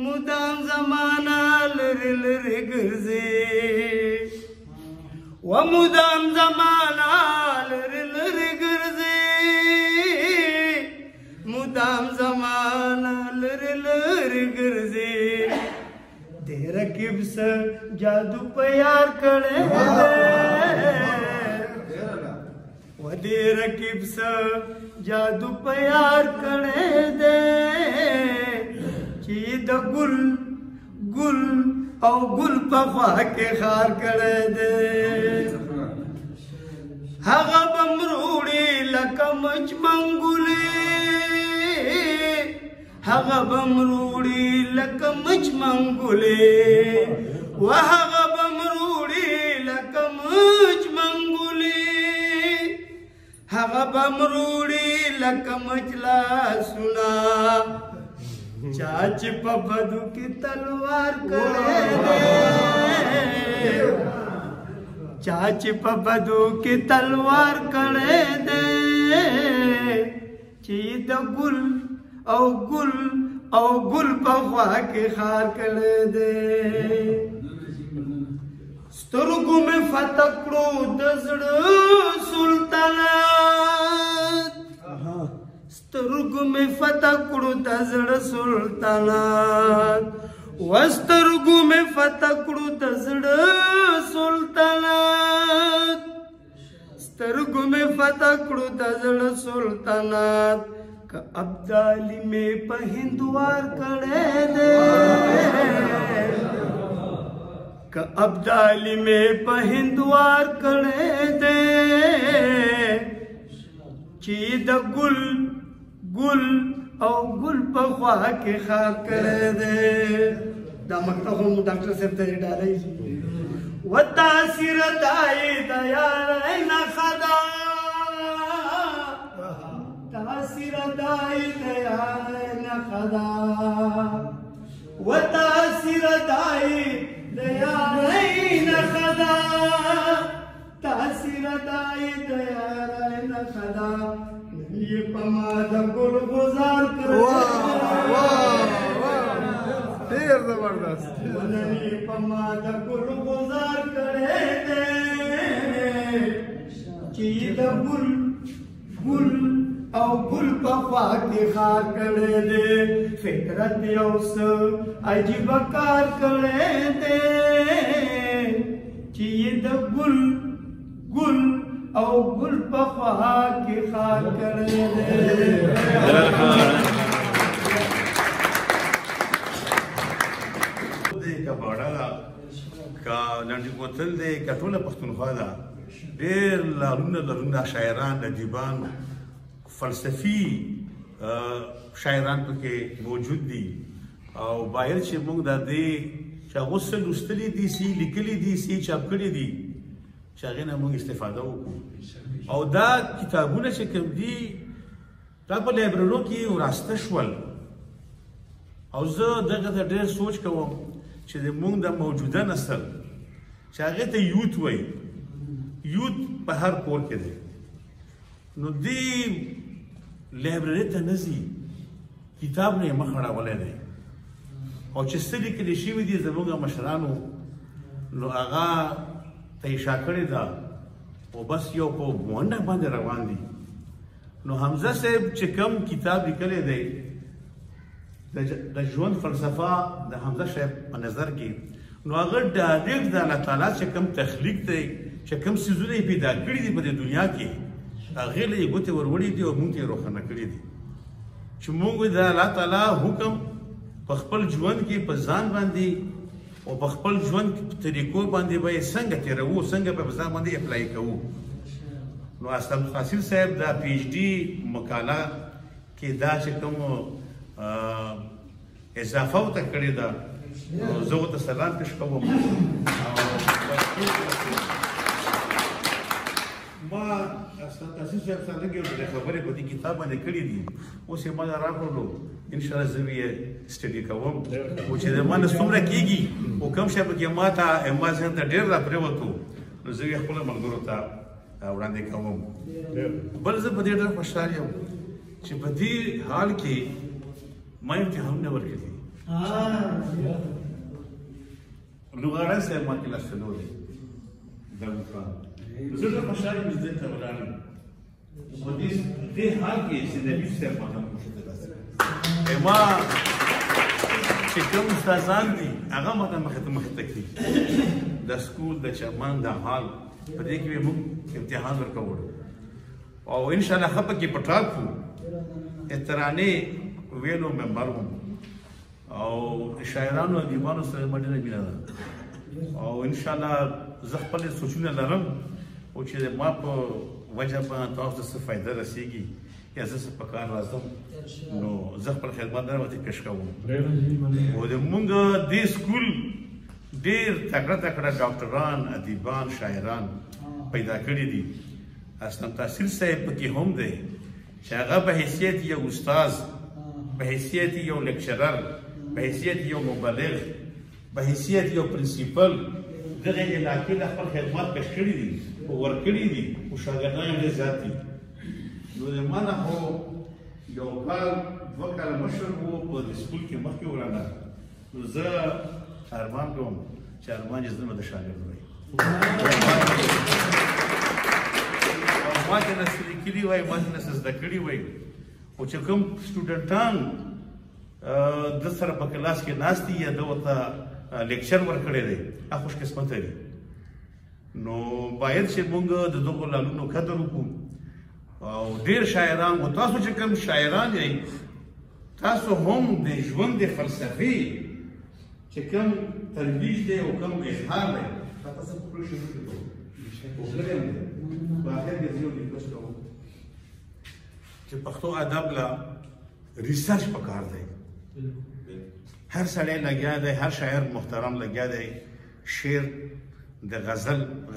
مدام زمانه لرې لرې ګرځي و مدام زمانه لرې لرې ګرځي مدام زمانه لرې لرې ګرځي دې رقیب سه جادو په یار کړی و دې رقیب سه جادو په یار کړی دی چې د ګل او ګل په خوا کې خار کړی دی هغه به مروړي لکه مچ منګولې هغه به مروړي لکه مچ منګولې و هغه به مروړي لکه مچ منګولې هغه به مروړي لکه مچ لاسونه چا چې په بدو کې تلوار کړی دی چا چې په بدو کې تلوار کړی دی چې د ګل او ګل په خوا کې خار کړی دی سترګو مې فتح کړو د زړه سلطنت سترګو مې فتح کړو د زړه سلطنت وسترګو مې فتح کړو د زړه سلطنت سترګو مې فتح کړو د زړه سلطنت که ابدالي مې په هندوار کړی دی که ابدالي مې په هندوار کړی دی چې د ګل او ګل په خوا کې خار کړی دی دا مکتب هم ډاکټر صاحب ته ډالۍ و تاثیر دای د یارۍ نه خدا تاثیر دای د یارۍ نه خدا و تاثیر دای د یارۍ نه خدا تاثیر دای د یارۍ نه خدا ये पमाद गुल गुजार ढेर जबरदस्त ये पमाद गुल गुजार करे दे चीद गुल او गुल पफा के खार करे दे फितरत औस अजीब कार करे दे चीद गुल او ګل په خوا کې خار کړی دی که باړه ده که لنډي کوتل دی که ټوله پښتونخوا ده ډېر لرونه شاعران ادیبان فلسفي شاعران پکې موجود دي او باید چې موږ د دې چې هغه څه لوستلي دي سي لیکلي دي سي چاپ کړي دي چې هغې نه موږ استفاده وکړو او دا کتابونه چې کوم دي دا په لایبررو کې وراسته شول او زه دغه ته ډېر سوچ کوم چې موږ د موجوده نسل چې هغې ته یوت وایي یوت په هر کور کې دی نو دې لایبرري ته نه ځي کتاب نه یې مخ اړولی دی او چې څه لیکلي شوي دي زموږ مشرانو نو هغه تیشا کړې ده او بس یو په مونډه باندې روان دي نو حمزه صاحب چې کوم کتاب لیکلی دی د ژوند فلسفه د حمزه صاحب په نظر کې نو هغه ډایرکټ د الله تعالی چې کوم تخلیق دی چې کوم څیزونه یې پیدا کړي دي په دې دنیا کې هغې له یې ګوتې ور وړي دي او موږ ته یې روښانه کړي دي چې موږ د الله تعالی حکم په خپل ژوند کې په ځان باندې او په خپل ژوند کې په طریقو باندې به یې څنګه تېروو څنګه به په ځان باندې اپلای کوو نو استاد فاصل صاحب دا پی ایچ ډي مقاله کې دا چې کوم اضافه ورته کړې ده نو زه ورته سلام پېښ کوم ما استاد فاصل صاحب سره لږ یو خبرې په دې کتاب باندې کړې دي اوس یې ما راکړلو انشاءالله زه یې سټډي کوم او چې د ما نه څومره کېږي او کوم شی پکې ما ته ما ذهن ته ډېر راپرېوتو نو زه یې خپلو ملګرو ته وړاندې کوم بل زه په دې ډېر خوشحال یم چې په دې حال کې ما امتحانونه ورکړي دي لوغارن صاحب ما کې لاسلو دی دموکران زه ډېر خوشحال یم چې دې ته ولاړم په دې حال کې چې نبي صاحب ما ته ما چې کوم استادان دي هغه ما ته مخې ته کړي د سکول د چیرمن د حال په دې کې موږ امتحان ورکوو او انشاءالله ښه پکې په ټاکو ترانې ویلو ممبر وم او شاعرانو ادیبانو سره مې ډېره مینه ده او انشاءالله زه خپل سوچونه لرم او چې ما په وجه باندې تاسو ته څه فایده رسېږي یا زه څه په کار راځم نو زه خپل خدمت ورته پیش کوم او زموږ دې سکول ډېر تکړه تکړه ډاکټران ادیبان شاعران پیدا کړي دي استاد تحصیل صاحب پکې هم دی چې هغه په حیثیت یو استاد په حیثیت یو لیکچرر په حیثیت یو مبلغ په حیثیت یو پرنسپل دغه علاقې له خپل خدمات پیش کړي دي او ورکړي دي او شاګردان یې ډېر زیات دي نو د ما نه خو یو کال دوه کاله مشر و په سکول کې مخکې ورانه نو زه ارمان کوم چې ارمان یې زما د شاګرد وي ما ته نه څه لیکلي وای ما ته نه څه زده کړي وای خو چې کوم سټوډنټان د سره په کلاس کې ناست دي یا د ورته لیکچر ورکړی دی هغه خوش قسمته دي نو باید چې موږ د دغو لالونو قدر وکړو او ډېر شاعران او تاسو چې کوم شاعران یې تاسو هم د ژوند د فلسفې چې کوم ترویج دی او کوم اظهار دی تاسو په پروژه کې کوو په اخر کې یو ریکوست کوم چې پښتو ادب لا ریسرچ پکار دی هر سړی لګیا دی هر شاعر محترم لګیا دی شعر د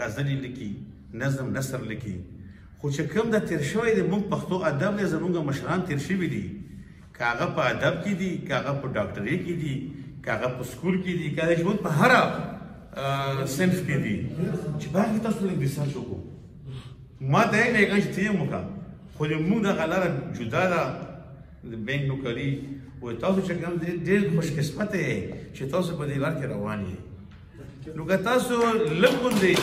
غزل لیکي نظم نثر لیکي خو چې کوم د تیر شوی دی موږ پښتو ادب نه زموږ مشران تیر شوي دي که هغه په ادب کې دي که هغه په ډاکټرۍ کې دي که هغه په سکول کې دي که هغه ژوند په هره صنف کې دي چې باید تاسو لږ ریسرچ وکړو ما ته یې لګا چې ته یې وکړه خو موږ دغه لاره جدا ده د بینک نوکري و تاسو چې کوم ډېر خوش قسمته یې چې تاسو په دې لار کې روان یې نو که تاسو لږ غوندې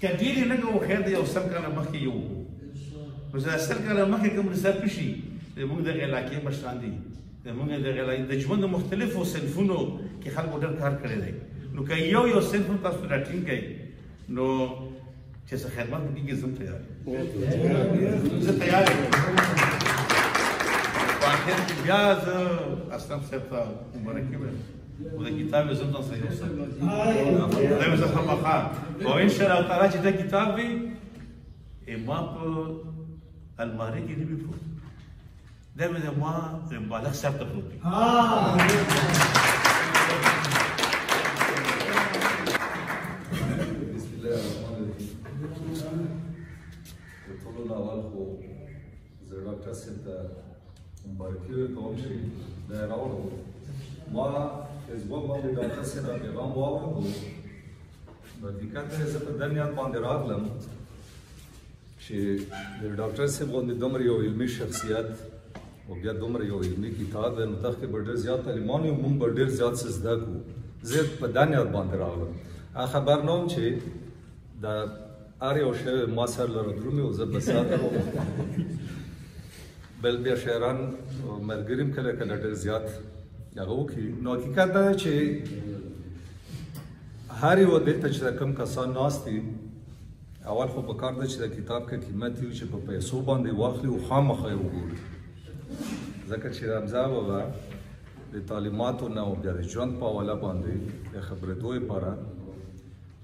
که ډېرې لږ و خیر دی یو سل کاله مخکې یو نو زه سل کاله مخکې کوم ریسرچ وشي زموږ دغه علاقې مشران دي زموږ دغه علاقې د ژوند د مختلفو صنفونو کې خلکو ډېر کار کړی دی نو که یو صنف هم تاسو راټینګ کړئ نو چې څه خدمت وکړي زه هم تیار یم زه تیار یم په اخر کې بیا زه اسلم صاحب ته مبارکي وایم او د کتاب یې زه هم تاسو یوسم دا یې زه خامخا او انشاءالله تعالی چې دا کتاب وي ما په المارۍ کې نه وي پروت دا مې زما بالغ صاحب ته پروت وي اول خو زه ډاکټر صاحب ته مبارکي ورکوم چې دا یې راوړو ما فیسبوک باندې ډاکټر صاحب را پیغام واورېدو په حقیقت زه په دې نیت باندې راغلم چې د ډاکټر صاحب غوندې دومره یو علمي شخصیت او بیا دومره یو علمي کتاب دی نو دغه کې به ډېر زیات طالبان یو موږ به ډېر زیات څه زده کړو زه په دې نیت باندې راغلم خبر نه وم چې د هر یو شی ما سره لره درومي او زه به ساته بل بیا شاعران ملګري م کله کله ډېر زیات هغه وکړي نو حقیقت دا دی چې هر یو دلته چې کوم کسان ناست دي اول خو پکار ده چې د کتاب کې قیمت وي چې په پیسو باندې واخلي او خامخا یې وګوري ځکه چې حمزه بابا د تعلیماتو نه او بیا د ژوند په حواله باندې د خبرېدو لپاره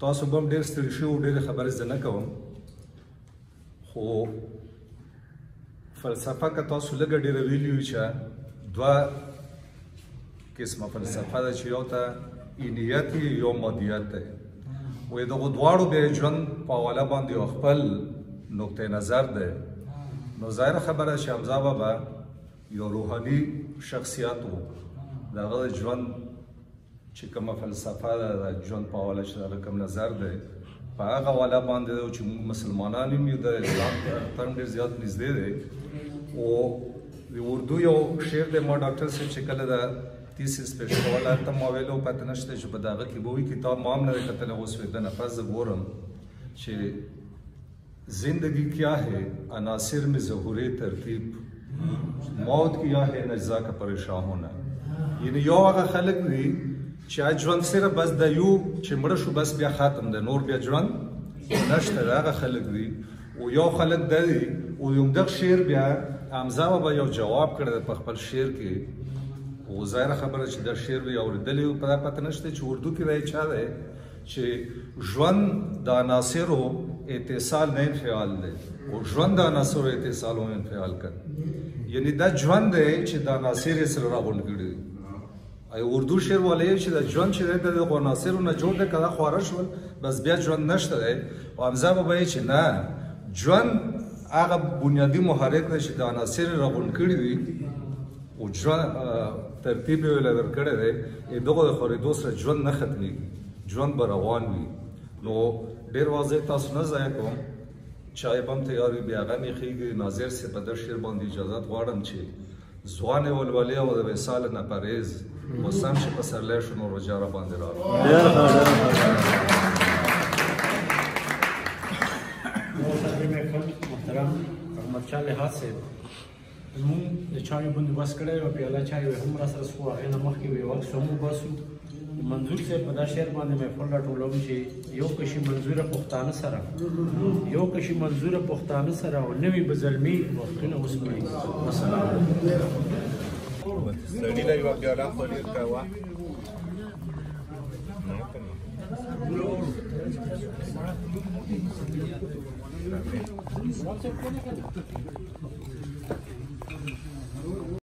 تاسو به هم ډېر ستړي شوي ډېرې خبرې زه نه کوم خو فلسفه که تاسو لږه ډېره ویلي وي چې دوه قسمه فلسفه ده چې یو ته اینیت یو مادیت دی وایي دغو دواړو بیا ژوند په حواله باندې یو خپل نقطه نظر دی نو ظاهره خبره چې حمزه بابا یو روحاني شخصیت و د هغه د ژوند چې کومه فلسفه ده د ژوند په حواله چې د هغه کوم نظر دی په هغه حواله باندې دی چې موږ مسلمانان یو د اسلام ترم ډېر زیات نږدې دی او د اردو یو شعر دی ما ډاکټر صاحب چې کله د تیسیس پیش کوله ته ما ویلو پته نشته چې په دغه کې به وي کتاب ما هم نه دی کتلی اوس د نفس زه ګورم چې زندگی کیا ہے عناصر میں ظہور ترتیب موت کیا ہے نجزا کا پریشان ہونا یعنی یو هغه خلک دي چې ژوند صرف بس د یو چې مړه شو بس بیا ختم دی نور بیا ژوند نشته هغه خلک دي او یو خلک دی او یومدغه شعر بیا حمزه بابا یو جواب کړی په خپل شعر کې او ظاهره خبره چې دا شعر وی اورېدلی و په دا پته نشته چې اردو کې دا چا دی چې ژوند د عناصرو اتصال نه انفعال دی او ژوند د عناصرو اتصال او انفعال کوي یعنی دا ژوند دی چې د عناصر یې سره راغونډ کړي اردو شعر والی چې د ژوند چې دی د دغو عناصرو نه جوړ دی که دا خواره شول بس بیا ژوند نشته دی او حمزه بابا یې چې نه ژوند هغه بنیادي محرک دی چې د عناصر یې راغونډ کړي دي او ژوند ترتیب یې له درکړی دی دغو د خورېدو سره ژوند نه ختمېږي ژوند به روان وي نو ډېر واضح تاسو نه ضایع کوم چای به هم تیار وي بیا هغه مې ښیږي ناظر صاحب په دغه شعر باندې اجازت غواړم چې ځوان ولولې او د وصال نه پرهیز موسم چې پسرلی شو نو روژه را باندې راغله محترم احمد شاه لحاظ صاحب زمونږ د چایو بندوبست کړی او پیاله چای هم را سره څښو هغې نه مخکې یو عکس هم وباسو منظور صاحب په دا شعر باندې محفل راټولوم چې یو کشي منظوره پښتانه سره یو کشي منظوره پښتانه سره او نوي به زلمي وختونه اوس کړي والسلام سړي له یوه پیاله خو ډېر کوه